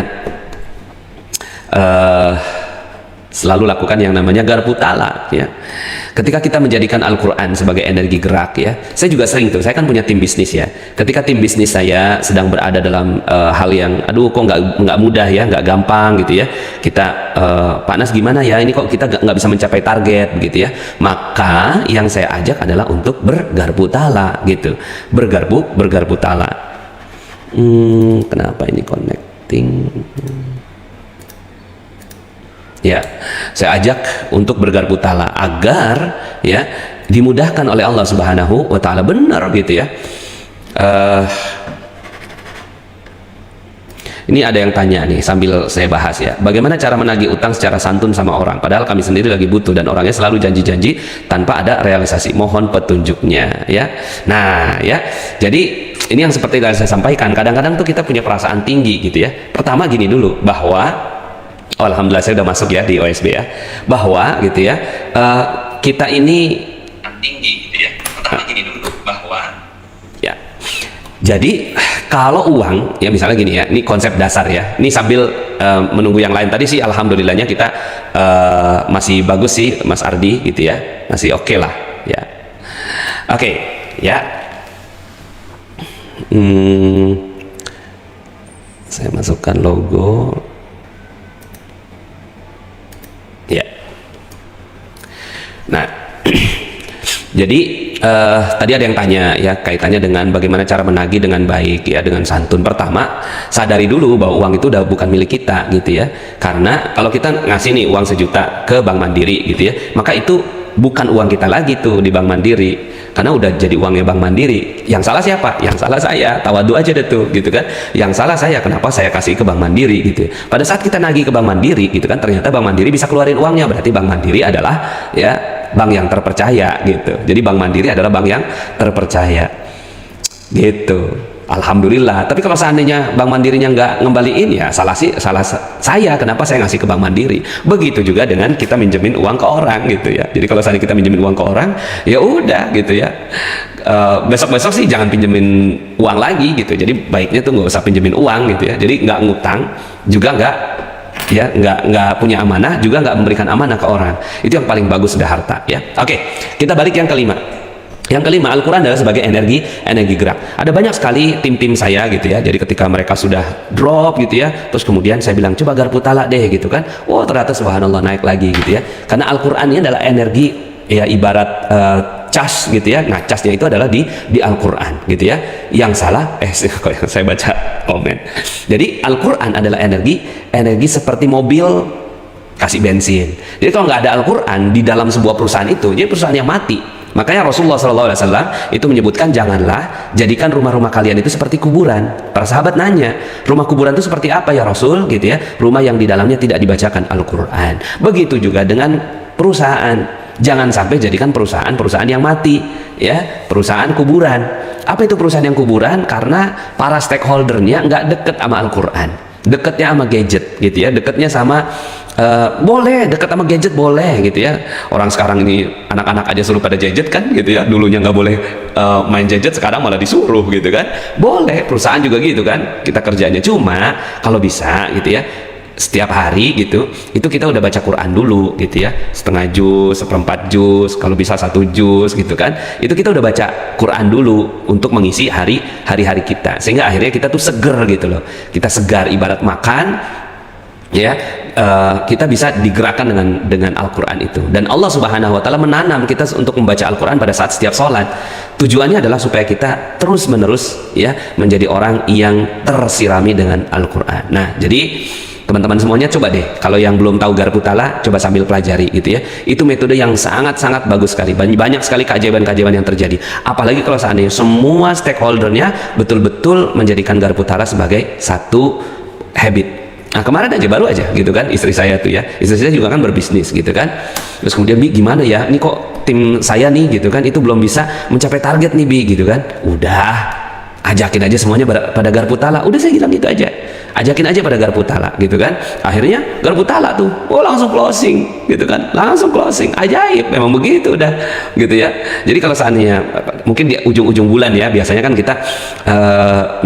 selalu lakukan yang namanya garpu tala, ya. Ketika kita menjadikan Al-Quran sebagai energi gerak, ya, saya juga sering tuh, saya kan punya tim bisnis, ya. Ketika tim bisnis saya sedang berada dalam hal yang, aduh kok nggak mudah ya, nggak gampang gitu ya, kita Pak Nas gimana ya, ini kok kita nggak bisa mencapai target begitu ya, maka yang saya ajak adalah untuk bergarpu tala gitu, bergarpu tala. Kenapa ini connecting? Ya, saya ajak untuk bergarpu tala agar ya dimudahkan oleh Allah Subhanahu wa taala, benar gitu ya. Ini ada yang tanya nih sambil saya bahas ya, bagaimana cara menagih utang secara santun sama orang, padahal kami sendiri lagi butuh dan orangnya selalu janji-janji tanpa ada realisasi, mohon petunjuknya ya. Nah ya, jadi ini yang seperti yang saya sampaikan, kadang-kadang tuh kita punya perasaan tinggi gitu ya. Pertama gini dulu, bahwa alhamdulillah saya udah masuk ya di OSB ya, bahwa gitu ya, kita ini tinggi gitu ya. Pertama gini dulu, bahwa ya, jadi kalau uang ya, misalnya gini ya, ini konsep dasar ya, ini sambil menunggu yang lain. Tadi sih alhamdulillahnya kita masih bagus sih Mas Ardi gitu ya, masih oke lah ya. Oke ya, saya masukkan logo ya. Nah jadi tadi ada yang tanya ya, kaitannya dengan bagaimana cara menagih dengan baik ya, dengan santun. Pertama, sadari dulu bahwa uang itu udah bukan milik kita gitu ya, karena kalau kita ngasih nih uang 1 juta ke Bank Mandiri gitu ya, maka itu bukan uang kita lagi tuh di Bank Mandiri, karena udah jadi uangnya Bank Mandiri. Yang salah siapa? Yang salah saya. Tawadu aja deh tuh gitu kan, yang salah saya, kenapa saya kasih ke Bank Mandiri gitu. Pada saat kita nagih ke Bank Mandiri gitu kan, ternyata Bank Mandiri bisa keluarin uangnya, berarti Bank Mandiri adalah ya bank yang terpercaya gitu. Jadi Bank Mandiri adalah bank yang terpercaya gitu. Alhamdulillah. Tapi kalau seandainya Bank Mandirinya nggak ngembaliin, ya salah saya, kenapa saya ngasih ke Bank Mandiri. Begitu juga dengan kita minjemin uang ke orang gitu ya. Jadi kalau seandainya kita minjemin uang ke orang, ya udah gitu ya, besok-besok sih jangan pinjemin uang lagi gitu. Jadi baiknya tuh nggak usah pinjemin uang gitu ya. Jadi nggak ngutang, juga nggak punya amanah, juga nggak memberikan amanah ke orang. Itu yang paling bagus sudah harta ya. Oke, kita balik yang kelima. Yang kelima, Al-Quran adalah sebagai energi gerak. Ada banyak sekali tim-tim saya gitu ya, jadi ketika mereka sudah drop gitu ya, terus kemudian saya bilang coba garpu tala deh gitu kan, oh ternyata subhanallah naik lagi gitu ya, karena Al-Quran ini adalah energi ya, ibarat cas gitu ya. Nah casnya itu adalah di Al-Quran gitu ya. Yang salah saya baca komen, jadi Al-Quran adalah energi seperti mobil kasih bensin. Jadi kalau nggak ada Al-Quran di dalam sebuah perusahaan itu, jadi perusahaan yang mati. Makanya Rasulullah SAW itu menyebutkan, janganlah jadikan rumah-rumah kalian itu seperti kuburan. Para sahabat nanya, rumah kuburan itu seperti apa ya Rasul gitu ya? Rumah yang di dalamnya tidak dibacakan Al-Quran. Begitu juga dengan perusahaan, jangan sampai jadikan perusahaan yang mati ya, perusahaan kuburan. Apa itu perusahaan yang kuburan? Karena para stakeholdernya nggak deket sama Al-Quran, deketnya sama gadget gitu ya, deketnya sama boleh dekat sama gadget boleh gitu ya. Orang sekarang ini anak-anak aja suruh pada gadget kan gitu ya, dulunya nggak boleh main gadget, sekarang malah disuruh gitu kan. Boleh, perusahaan juga gitu kan, kita kerjanya. Cuma kalau bisa gitu ya, setiap hari gitu, itu kita udah baca Quran dulu gitu ya, setengah juz, seperempat juz, kalau bisa 1 juz gitu kan. Itu kita udah baca Quran dulu untuk mengisi hari-hari kita, sehingga akhirnya kita tuh seger gitu loh. Kita segar, ibarat makan ya, kita bisa digerakkan dengan Al-Quran itu. Dan Allah Subhanahu wa taala menanam kita untuk membaca Al-Quran pada saat setiap sholat. Tujuannya adalah supaya kita terus menerus ya menjadi orang yang tersirami dengan Al-Quran. Nah jadi teman-teman semuanya coba deh, kalau yang belum tahu garpu tala, coba sambil pelajari gitu ya. Itu metode yang sangat-sangat bagus sekali. Banyak sekali keajaiban-keajaiban yang terjadi. Apalagi kalau seandainya semua stakeholdernya betul-betul menjadikan garpu tala sebagai satu habit. Nah kemarin aja, baru aja gitu kan, istri saya tuh ya, istri saya juga kan berbisnis gitu kan. Terus kemudian, Bi gimana ya, ini kok tim saya nih gitu kan, itu belum bisa mencapai target nih Bi gitu kan. Udah, ajakin aja semuanya pada garpu tala. Udah, saya bilang gitu aja, ajakin aja pada garpu tala gitu kan. Akhirnya garpu tala tuh, oh langsung closing gitu kan, langsung closing. Ajaib, memang begitu udah gitu ya. Jadi kalau seandainya mungkin di ujung-ujung bulan ya, biasanya kan kita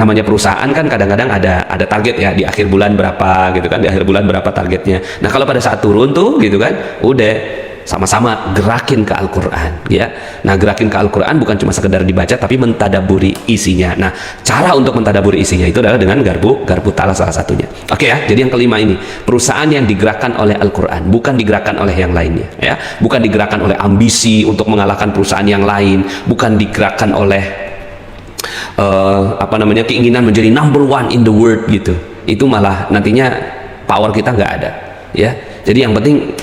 namanya perusahaan kan kadang-kadang ada target ya, di akhir bulan berapa gitu kan, di akhir bulan berapa targetnya. Nah kalau pada saat turun tuh gitu kan, udah sama-sama gerakin ke Al-Quran ya. Nah gerakin ke Al-Quran bukan cuma sekedar dibaca, tapi mentadaburi isinya. Nah cara untuk mentadaburi isinya itu adalah dengan garpu tala salah satunya. Oke ya, jadi yang kelima ini, perusahaan yang digerakkan oleh Al-Quran, bukan digerakkan oleh yang lainnya ya, bukan digerakkan oleh ambisi untuk mengalahkan perusahaan yang lain, bukan digerakkan oleh keinginan menjadi number one in the world gitu. Itu malah nantinya power kita nggak ada ya. Jadi yang penting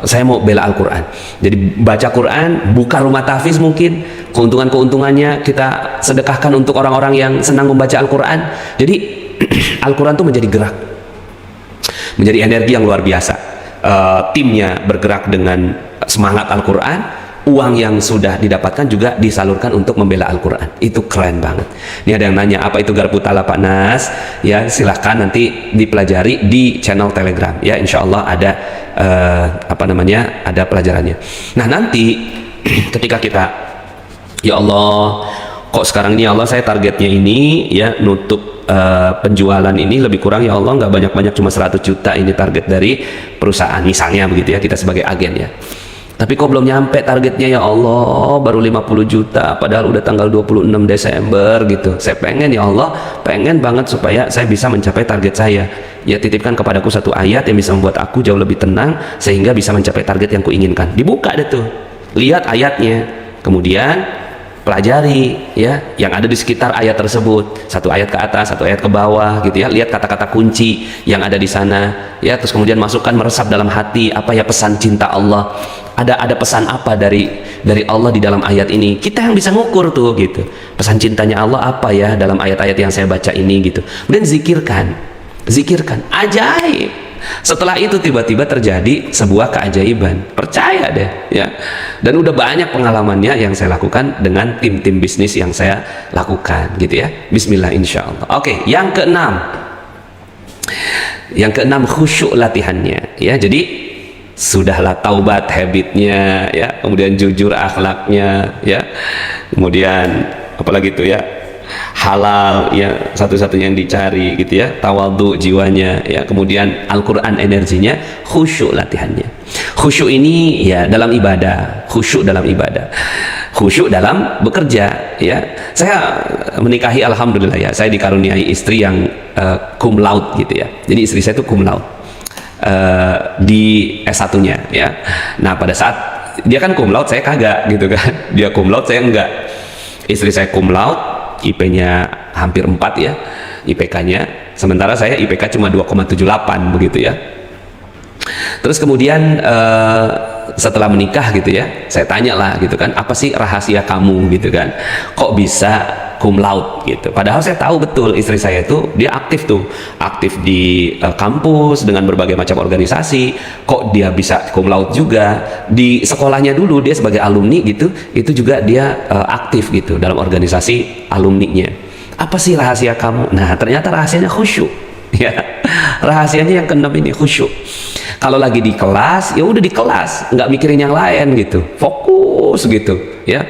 saya mau bela Al-Quran. Jadi baca Quran, buka rumah tahfiz, mungkin keuntungannya kita sedekahkan untuk orang-orang yang senang membaca Al-Quran. Jadi Al-Quran itu menjadi gerak, menjadi energi yang luar biasa. Timnya bergerak dengan semangat Al-Quran. Uang yang sudah didapatkan juga disalurkan untuk membela Al-Quran. Itu keren banget. Ini ada yang nanya, apa itu garpu tala Pak Nas? Ya silahkan nanti dipelajari di channel Telegram ya, insya Allah ada ada pelajarannya. Nah nanti ketika kita, ya Allah, kok sekarang ini ya Allah saya targetnya ini ya, nutup penjualan ini lebih kurang ya Allah nggak banyak-banyak, cuma 100 juta ini target dari perusahaan misalnya begitu ya, kita sebagai agen ya. Tapi kok belum nyampe targetnya ya Allah, baru 50 juta padahal udah tanggal 26 Desember gitu. Saya pengen ya Allah, pengen banget supaya saya bisa mencapai target saya. Ya titipkan kepadaku satu ayat yang bisa membuat aku jauh lebih tenang sehingga bisa mencapai target yang kuinginkan. Dibuka deh tuh, lihat ayatnya, kemudian pelajari ya yang ada di sekitar ayat tersebut, satu ayat ke atas, satu ayat ke bawah gitu ya, lihat kata-kata kunci yang ada di sana ya, terus kemudian masukkan, meresap dalam hati apa ya pesan cinta Allah, ada pesan apa dari Allah di dalam ayat ini, kita yang bisa ngukur tuh gitu, pesan cintanya Allah apa ya dalam ayat-ayat yang saya baca ini gitu. Kemudian zikirkan, ajaib. Setelah itu tiba-tiba terjadi sebuah keajaiban, percaya deh ya. Dan udah banyak pengalamannya yang saya lakukan dengan tim-tim bisnis yang saya lakukan gitu ya. Bismillah insya Allah. Oke, yang keenam khusyuk latihannya ya. Jadi sudahlah taubat habitnya ya, kemudian jujur akhlaknya ya, kemudian apalagi itu ya, halal ya satu-satunya yang dicari gitu ya, tawadhu jiwanya ya, kemudian Al-Quran energinya, khusyuk latihannya. Khusyuk ini ya dalam ibadah, khusyuk dalam bekerja ya. Saya menikahi alhamdulillah ya, saya dikaruniai istri yang cum laude gitu ya. Jadi istri saya itu cum laude di S1-nya ya. Nah pada saat dia kan cum laude, saya kagak gitu kan, dia cum laude saya enggak. Istri saya cum laude, IP-nya hampir 4 ya IPK-nya, sementara saya IPK cuma 2,78 begitu ya. Terus kemudian setelah menikah gitu ya, saya tanya lah gitu kan, apa sih rahasia kamu gitu kan, kok bisa cum laude gitu. Padahal saya tahu betul istri saya itu dia aktif di kampus dengan berbagai macam organisasi. Kok dia bisa cum laude juga di sekolahnya dulu, dia sebagai alumni gitu, itu juga dia aktif gitu dalam organisasi alumninya. Apa sih rahasia kamu? Nah ternyata rahasianya khusyuk ya. Rahasianya yang keenam ini, khusyuk. Kalau lagi di kelas, ya udah di kelas, nggak mikirin yang lain gitu, fokus gitu ya,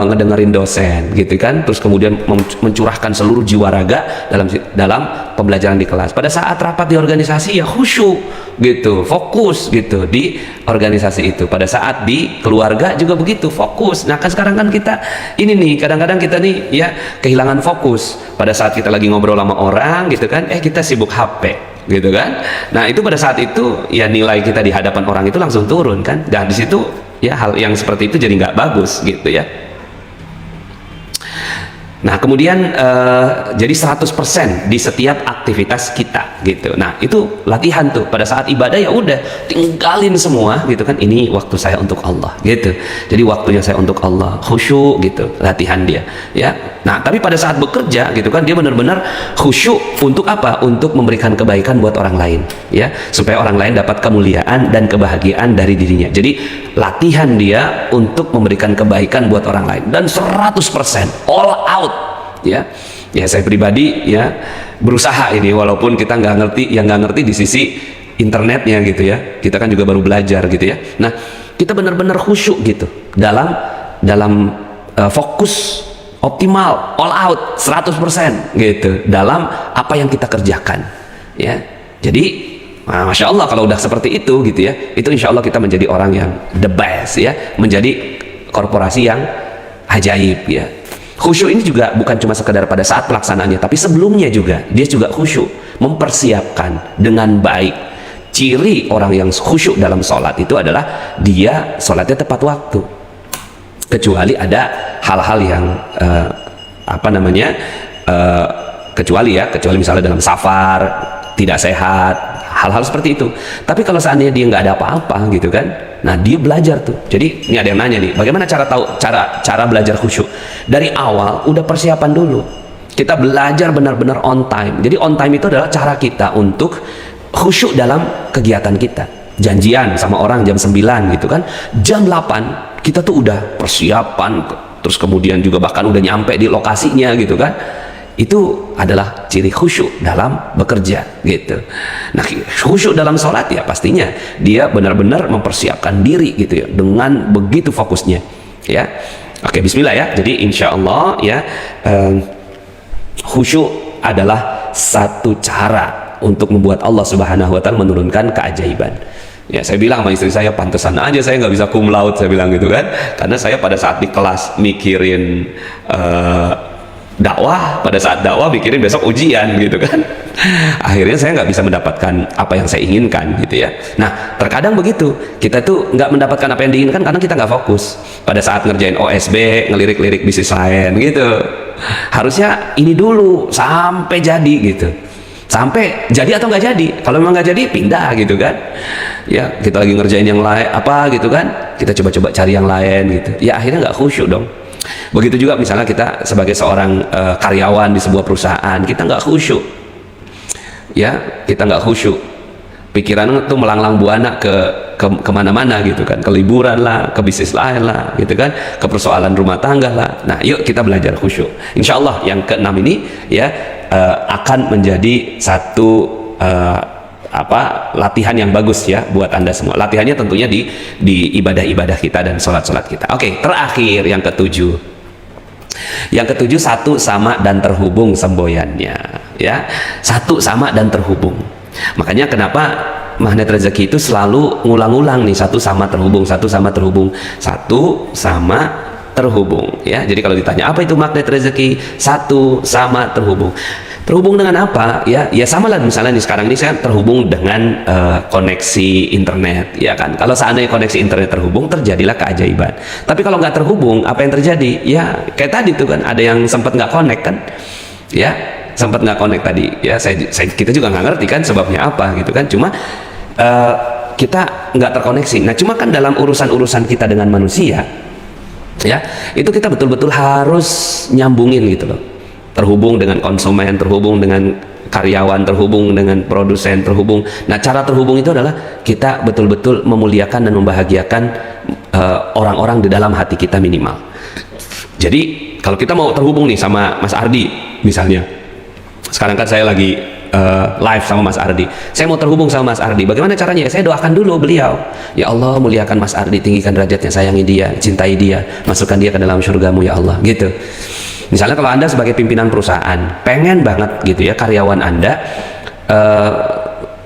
ngedengerin dosen gitu kan, terus kemudian mencurahkan seluruh jiwa raga dalam pembelajaran di kelas. Pada saat rapat di organisasi ya khusyuk gitu, fokus gitu di organisasi itu. Pada saat di keluarga juga begitu, fokus. Nah kan sekarang kan kita ini nih, kadang-kadang kita nih ya kehilangan fokus pada saat kita lagi ngobrol sama orang gitu kan, kita sibuk HP gitu kan. Nah itu pada saat itu ya nilai kita di hadapan orang itu langsung turun kan. Dan di situ ya hal yang seperti itu jadi nggak bagus gitu ya. Nah kemudian jadi 100% di setiap aktivitas kita gitu. Nah itu latihan tuh, pada saat ibadah ya udah tinggalin semua gitu kan, ini waktu saya untuk Allah gitu. Jadi waktunya saya untuk Allah, khusyuk gitu, latihan dia ya. Nah tapi pada saat bekerja gitu kan, dia benar-benar khusyuk untuk apa? Untuk memberikan kebaikan buat orang lain ya, supaya orang lain dapat kemuliaan dan kebahagiaan dari dirinya. Jadi latihan dia untuk memberikan kebaikan buat orang lain, dan 100% all out ya. Ya saya pribadi ya berusaha ini, walaupun kita nggak ngerti di sisi internetnya gitu ya, kita kan juga baru belajar gitu ya. Nah kita benar-benar khusyuk gitu dalam fokus optimal, all out 100% gitu dalam apa yang kita kerjakan, ya. Jadi Masya Allah kalau udah seperti itu gitu ya, itu insya Allah kita menjadi orang yang the best ya, menjadi korporasi yang ajaib ya. Khusyuk ini juga bukan cuma sekedar pada saat pelaksanaannya, tapi sebelumnya juga dia juga khusyuk, mempersiapkan dengan baik. Ciri orang yang khusyuk dalam sholat itu adalah dia sholatnya tepat waktu, kecuali ada hal-hal yang kecuali misalnya dalam safar tidak sehat, hal-hal seperti itu. Tapi kalau seandainya dia nggak ada apa-apa gitu kan, nah dia belajar tuh. Jadi ini ada yang nanya nih, bagaimana cara belajar khusyuk? Dari awal udah persiapan dulu, kita belajar benar-benar on time. Jadi on time itu adalah cara kita untuk khusyuk dalam kegiatan kita. Janjian sama orang jam 9 gitu kan, jam 8 kita tuh udah persiapan, terus kemudian juga bahkan udah nyampe di lokasinya gitu kan. Itu adalah ciri khusyuk dalam bekerja gitu. Nah, khusyuk dalam sholat ya pastinya dia benar-benar mempersiapkan diri gitu ya, dengan begitu fokusnya ya. Oke, bismillah ya. Jadi insya Allah ya, khusyuk adalah satu cara untuk membuat Allah Subhanahu wa Ta'ala menurunkan keajaiban. Ya, saya bilang sama istri saya, pantesan aja saya nggak bisa cum laude, saya bilang gitu kan, karena saya pada saat di kelas mikirin dakwah, pada saat dakwah mikirin besok ujian gitu kan. Akhirnya saya nggak bisa mendapatkan apa yang saya inginkan gitu ya. Nah, terkadang begitu, kita tuh nggak mendapatkan apa yang diinginkan karena kita nggak fokus pada saat ngerjain OSB, ngelirik-lirik bisnis lain gitu. Harusnya ini dulu sampai jadi gitu, sampai jadi atau nggak jadi. Kalau memang nggak jadi, pindah gitu kan ya. Kita lagi ngerjain yang lain apa gitu kan, kita coba-coba cari yang lain gitu ya, akhirnya nggak khusyuk dong. Begitu juga misalnya kita sebagai seorang karyawan di sebuah perusahaan, kita nggak khusyuk ya, kita nggak khusyuk, pikiran tuh melanglang buana kemana-mana gitu kan, ke liburan lah, ke bisnis lain lah gitu kan, ke persoalan rumah tangga lah. Nah, yuk kita belajar khusyuk. Insya Allah yang ke-6 ini ya akan menjadi satu latihan yang bagus ya buat Anda semua. Latihannya tentunya di ibadah-ibadah kita dan sholat-sholat kita. Oke, terakhir yang ketujuh. Yang ketujuh, satu sama dan terhubung semboyannya ya. Satu sama dan terhubung. Makanya kenapa magnet rezeki itu selalu ngulang-ulang nih, satu sama terhubung, satu sama terhubung, satu sama terhubung ya. Jadi kalau ditanya apa itu magnet rezeki, satu sama terhubung. Terhubung dengan apa ya? Ya sama lah, misalnya nih sekarang ini saya terhubung dengan koneksi internet ya kan. Kalau seandainya koneksi internet terhubung, terjadilah keajaiban. Tapi kalau nggak terhubung, apa yang terjadi? Ya kayak tadi tuh kan, ada yang sempat nggak connect kan ya, sempat nggak connect tadi ya. Kita juga nggak ngerti kan sebabnya apa gitu kan, cuma kita nggak terkoneksi. Nah, cuma kan dalam urusan-urusan kita dengan manusia ya, itu kita betul-betul harus nyambungin gitu loh. Terhubung dengan konsumen, terhubung dengan karyawan, terhubung dengan produsen, terhubung. Nah, cara terhubung itu adalah kita betul-betul memuliakan dan membahagiakan orang-orang di dalam hati kita minimal. Jadi kalau kita mau terhubung nih sama Mas Ardi misalnya, sekarang kan saya lagi live sama Mas Ardi, saya mau terhubung sama Mas Ardi, bagaimana caranya? Saya doakan dulu beliau, ya Allah muliakan Mas Ardi, tinggikan derajatnya, sayangi dia, cintai dia, masukkan dia ke dalam surgamu ya Allah gitu. Misalnya kalau Anda sebagai pimpinan perusahaan pengen banget gitu ya karyawan Anda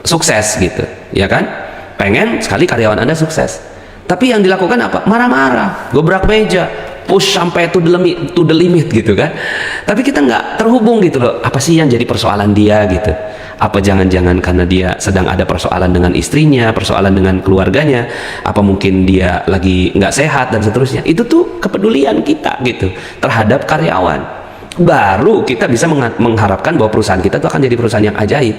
sukses gitu ya kan, pengen sekali karyawan Anda sukses, tapi yang dilakukan apa? Marah-marah, gobrak meja, push sampai to the limit gitu kan. Tapi kita nggak terhubung gitu loh, apa sih yang jadi persoalan dia gitu. Apa jangan-jangan karena dia sedang ada persoalan dengan istrinya, persoalan dengan keluarganya, apa mungkin dia lagi nggak sehat dan seterusnya. Itu tuh kepedulian kita gitu terhadap karyawan. Baru kita bisa mengharapkan bahwa perusahaan kita tuh akan jadi perusahaan yang ajaib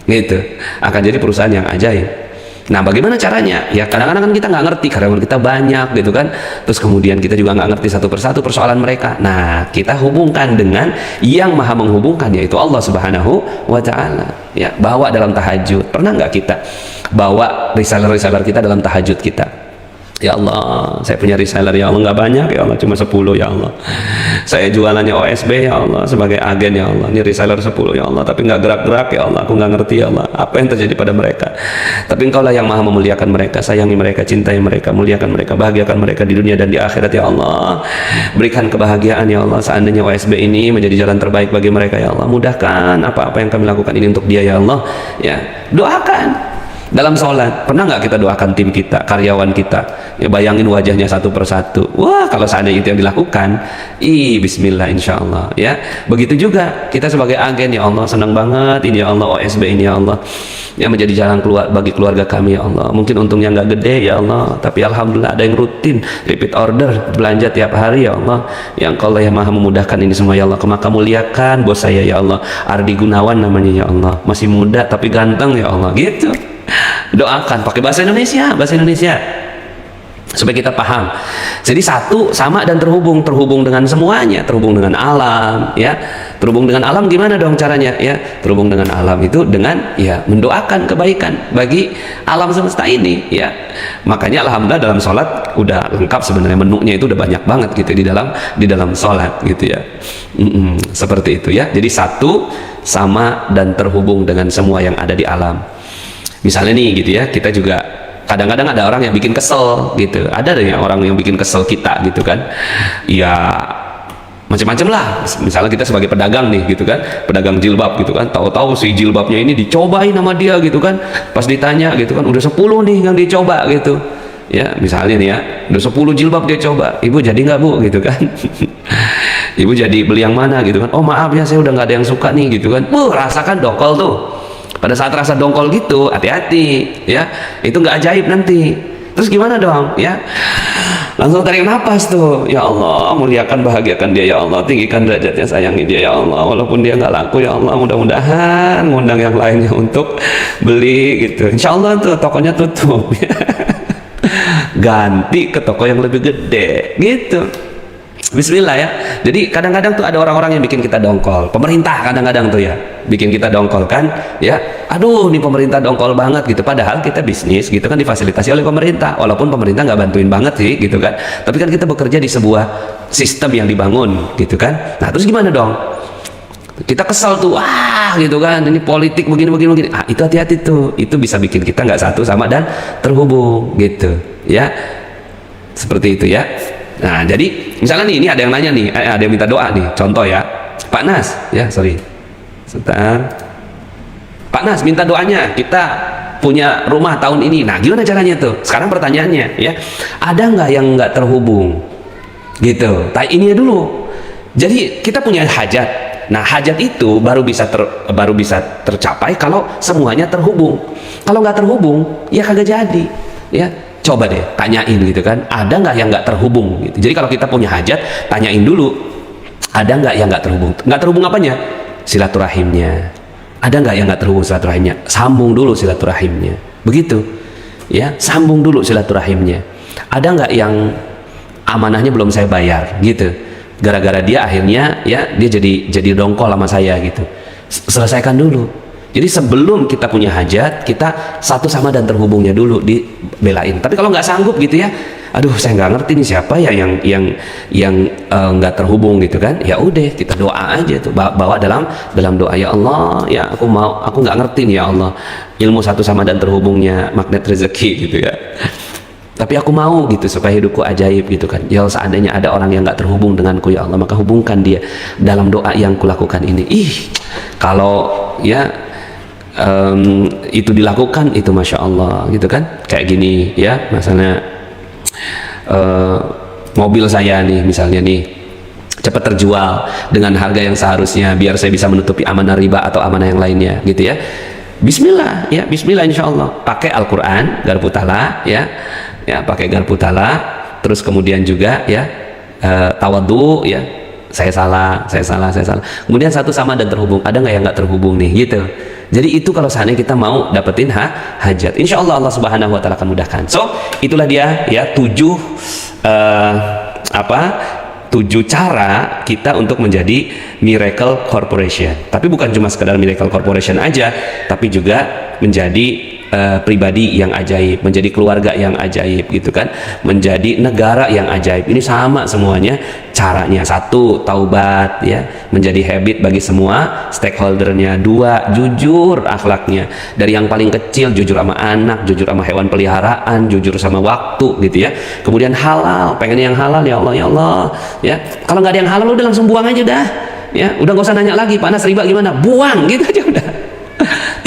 gitu, akan jadi perusahaan yang ajaib. Nah, bagaimana caranya? Ya kadang-kadang kan kita nggak ngerti, karyawan kita banyak gitu kan, terus kemudian kita juga nggak ngerti satu persatu persoalan mereka. Nah, kita hubungkan dengan yang maha menghubungkan, yaitu Allah Subhanahu wa Ta'ala ya. Bawa dalam tahajud. Pernah nggak kita bawa reseller-reseller kita dalam tahajud kita? Ya Allah, saya punya reseller ya Allah, nggak banyak ya Allah, cuma 10 ya Allah. Saya jualannya OSB ya Allah, sebagai agen ya Allah, ini reseller 10 ya Allah, tapi nggak gerak-gerak ya Allah, aku nggak ngerti ya Allah, apa yang terjadi pada mereka. Tapi Engkau lah yang maha memuliakan mereka, sayangi mereka, cintai mereka, muliakan mereka, bahagiakan mereka di dunia dan di akhirat ya Allah. Berikan kebahagiaan ya Allah, seandainya OSB ini menjadi jalan terbaik bagi mereka ya Allah, mudahkan apa-apa yang kami lakukan ini untuk dia ya Allah. Ya, doakan. Dalam sholat, pernah nggak kita doakan tim kita, karyawan kita? Ya, bayangin wajahnya satu persatu. Wah, kalau seandainya itu yang dilakukan, bismillah insya Allah. Ya, begitu juga kita sebagai agen ya Allah, senang banget ini ya Allah, OSB ini ya Allah, yang menjadi jalan keluar bagi keluarga kami ya Allah. Mungkin untungnya nggak gede ya Allah, tapi alhamdulillah ada yang rutin, repeat order, belanja tiap hari ya Allah. Yang Allah yang maha memudahkan ini semua ya Allah. Maka muliakan bos saya ya Allah, Ardi Gunawan namanya ya Allah, masih muda tapi ganteng ya Allah, gitu. Doakan pakai bahasa Indonesia supaya kita paham. Jadi satu, sama dan terhubung dengan semuanya, terhubung dengan alam ya. Terhubung dengan alam gimana dong caranya ya? Terhubung dengan alam itu dengan ya mendoakan kebaikan bagi alam semesta ini ya. Makanya alhamdulillah dalam sholat udah lengkap sebenarnya, menunya itu udah banyak banget gitu di dalam sholat gitu ya. Seperti itu ya. Jadi satu, sama dan terhubung dengan semua yang ada di alam. Misalnya nih gitu ya, kita juga kadang-kadang ada orang yang bikin kesel gitu, ada ya orang yang bikin kesel kita gitu kan, ya macam-macam lah. Misalnya kita sebagai pedagang nih gitu kan, pedagang jilbab gitu kan, tahu-tahu si jilbabnya ini dicobain sama dia gitu kan, pas ditanya gitu kan, udah 10 nih yang dicoba gitu ya, misalnya nih ya, udah 10 jilbab dia coba, ibu jadi nggak bu gitu kan. Ibu jadi beli yang mana gitu kan, oh maaf ya saya udah nggak ada yang suka nih gitu kan. Rasakan dongkol tuh. Pada saat rasa dongkol gitu, hati-hati ya, itu nggak ajaib nanti. Terus gimana dong ya? Langsung tarik nafas tuh, ya Allah, muliakan, bahagiakan dia ya Allah, tinggikan derajatnya, sayangi dia ya Allah, walaupun dia nggak laku ya Allah, mudah-mudahan ngundang yang lainnya untuk beli gitu. Insya Allah tuh tokonya tutup. Ganti ke toko yang lebih gede gitu. Bismillah ya. Jadi kadang-kadang tuh ada orang-orang yang bikin kita dongkol. Pemerintah kadang-kadang tuh ya bikin kita dongkol kan ya. Aduh, nih pemerintah dongkol banget gitu. Padahal kita bisnis gitu kan difasilitasi oleh pemerintah. Walaupun pemerintah nggak bantuin banget sih gitu kan. Tapi kan kita bekerja di sebuah sistem yang dibangun gitu kan. Nah terus gimana dong? Kita kesal tuh, gitu kan, ini politik begini. Itu hati-hati tuh. Itu bisa bikin kita nggak satu sama dan terhubung gitu ya. Seperti itu ya. Nah, jadi misalnya nih, ini ada yang nanya nih, ada yang minta doa nih, contoh ya, Pak Nas, ya sorry, sebentar, Pak Nas minta doanya, kita punya rumah tahun ini. Nah, gimana caranya tuh? Sekarang pertanyaannya, ya, ada nggak yang nggak terhubung? Gitu. Ini dulu. Jadi kita punya hajat. Nah, hajat itu baru bisa tercapai kalau semuanya terhubung. Kalau nggak terhubung, ya kagak jadi, ya. Coba deh tanyain gitu kan, ada nggak yang nggak terhubung gitu. Jadi kalau kita punya hajat, tanyain dulu, ada nggak yang nggak terhubung. Nggak terhubung apanya? Silaturahimnya. Ada nggak yang nggak terhubung silaturahimnya? Sambung dulu silaturahimnya, begitu ya, sambung dulu silaturahimnya. Ada nggak yang amanahnya belum saya bayar gitu, gara-gara dia akhirnya ya dia jadi dongkol sama saya gitu. Selesaikan dulu. Jadi sebelum kita punya hajat, kita satu sama dan terhubungnya dulu dibelain. Tapi kalau nggak sanggup gitu ya, aduh saya nggak ngerti nih siapa ya yang nggak terhubung gitu kan, ya udah kita doa aja tuh, bawa dalam doa, ya Allah ya aku nggak ngerti nih ya Allah, ilmu satu sama dan terhubungnya magnet rezeki gitu ya. Tapi aku mau gitu supaya hidupku ajaib gitu kan. Ya seandainya ada orang yang nggak terhubung denganku ya Allah, maka hubungkan dia dalam doa yang kulakukan ini. Kalau ya itu dilakukan, itu masya Allah gitu kan. Kayak gini ya, misalnya mobil saya nih misalnya nih cepat terjual dengan harga yang seharusnya, biar saya bisa menutupi amanah riba atau amanah yang lainnya gitu ya. Bismillah ya, Bismillah insya Allah. Pakai Al-Quran garpu tala ya, pakai garpu tala. Terus kemudian juga ya tawadhu ya, saya salah. Kemudian satu sama dan terhubung. Ada nggak yang nggak terhubung nih gitu. Jadi itu kalau seandainya kita mau dapetin hajat, insya Allah Allah Subhanahu Wa Taala akan mudahkan. So itulah dia ya 7 cara kita untuk menjadi Miracle Corporation. Tapi bukan cuma sekedar Miracle Corporation aja, tapi juga menjadi pribadi yang ajaib, menjadi keluarga yang ajaib gitu kan, menjadi negara yang ajaib. Ini sama semuanya caranya. Satu, taubat ya, menjadi habit bagi semua stakeholdernya. Dua, jujur akhlaknya, dari yang paling kecil jujur sama anak, jujur sama hewan peliharaan, jujur sama waktu gitu ya. Kemudian halal, pengen yang halal ya Allah, ya Allah ya. Kalau nggak ada yang halal udah langsung buang aja dah ya, udah nggak usah nanya lagi Pak Nas riba gimana, buang gitu aja udah.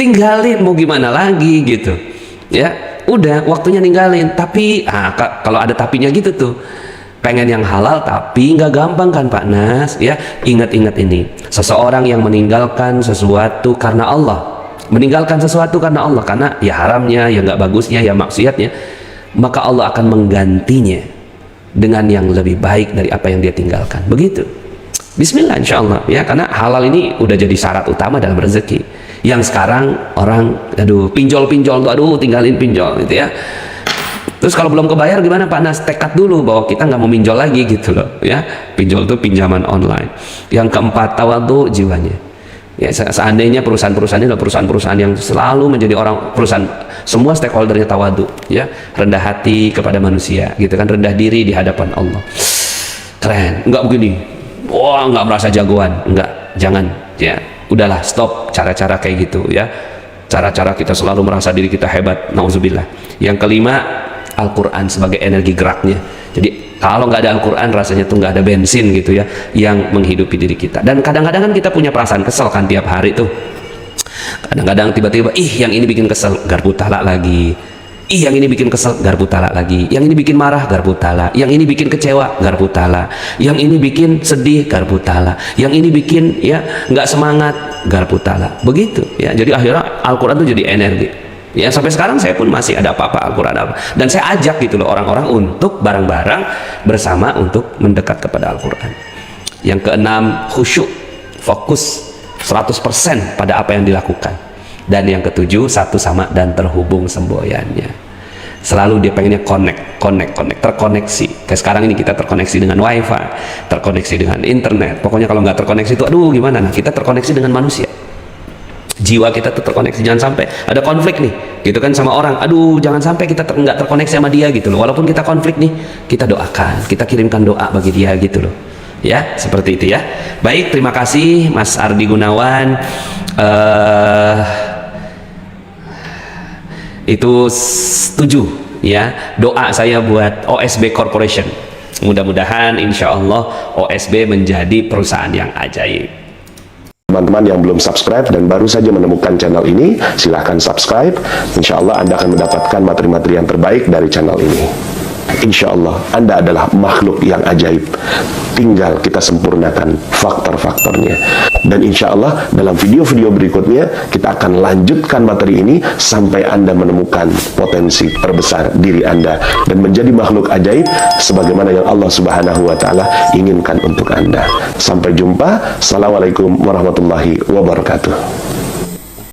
Tinggalin, mau gimana lagi gitu ya, udah waktunya ninggalin. Tapi kalau ada tapinya gitu tuh, pengen yang halal tapi nggak gampang kan Pak Nas ya. Ingat-ingat ini, seseorang yang meninggalkan sesuatu karena Allah, meninggalkan sesuatu karena Allah, karena ya haramnya, ya nggak bagusnya, ya maksiatnya, maka Allah akan menggantinya dengan yang lebih baik dari apa yang dia tinggalkan. Begitu. Bismillah insya Allah ya, karena halal ini udah jadi syarat utama dalam rezeki. Yang sekarang orang aduh pinjol-pinjol tuh, aduh tinggalin pinjol gitu ya. Terus kalau belum kebayar gimana Pak Nas? Tekad dulu bahwa kita nggak mau pinjol lagi gitu loh ya. Pinjol tuh pinjaman online. Yang keempat, tawadhu jiwanya. Ya, seandainya perusahaan-perusahaan ini adalah perusahaan-perusahaan yang selalu menjadi orang, perusahaan semua stakeholdernya tawadhu ya, rendah hati kepada manusia gitu kan, rendah diri di hadapan Allah. Keren, nggak begini. Wah, nggak merasa jagoan, nggak, jangan ya. Udahlah, stop cara-cara kayak gitu ya, cara-cara kita selalu merasa diri kita hebat, nauzubillah. Yang kelima, Al-Quran sebagai energi geraknya. Jadi kalau nggak ada Al-Quran rasanya tuh nggak ada bensin gitu ya, yang menghidupi diri kita. Dan kadang-kadang kan kita punya perasaan kesel kan tiap hari tuh. Kadang-kadang tiba-tiba, yang ini bikin kesel, garpu talak lagi. Yang ini bikin kesel, garpu talak lagi. Yang ini bikin marah, garpu talak. Yang ini bikin kecewa, garpu talak. Yang ini bikin sedih, garpu talak. Yang ini bikin ya nggak semangat, garpu talak. Begitu ya. Jadi akhirnya Al-Quran itu jadi energi. Ya sampai sekarang saya pun masih ada apa-apa Al-Quran apa. Dan saya ajak gitu loh orang-orang untuk bareng-bareng bersama untuk mendekat kepada Al-Quran. Yang keenam, khusyuk, fokus 100% pada apa yang dilakukan. Dan yang ketujuh, satu sama dan terhubung semboyannya. Selalu dia pengennya connect, terkoneksi. Kayak sekarang ini kita terkoneksi dengan wifi, terkoneksi dengan internet. Pokoknya kalau nggak terkoneksi itu, aduh gimana? Nah, kita terkoneksi dengan manusia. Jiwa kita tuh terkoneksi, jangan sampai ada konflik nih, gitu kan sama orang. Aduh, jangan sampai kita nggak terkoneksi sama dia gitu loh. Walaupun kita konflik nih, kita doakan, kita kirimkan doa bagi dia gitu loh. Ya, seperti itu ya. Baik, terima kasih Mas Ardi Gunawan. Itu setuju ya doa saya buat OSB Corporation. Mudah-mudahan insya Allah OSB menjadi perusahaan yang ajaib. Teman-teman yang belum subscribe dan baru saja menemukan channel ini, silahkan subscribe. Insya Allah Anda akan mendapatkan materi-materi yang terbaik dari channel ini. Insya Allah Anda adalah makhluk yang ajaib, tinggal kita sempurnakan faktor-faktornya. Dan insya Allah dalam video-video berikutnya kita akan lanjutkan materi ini sampai Anda menemukan potensi terbesar diri Anda dan menjadi makhluk ajaib sebagaimana yang Allah Subhanahu wa Ta'ala inginkan untuk Anda. Sampai jumpa. Assalamualaikum warahmatullahi wabarakatuh.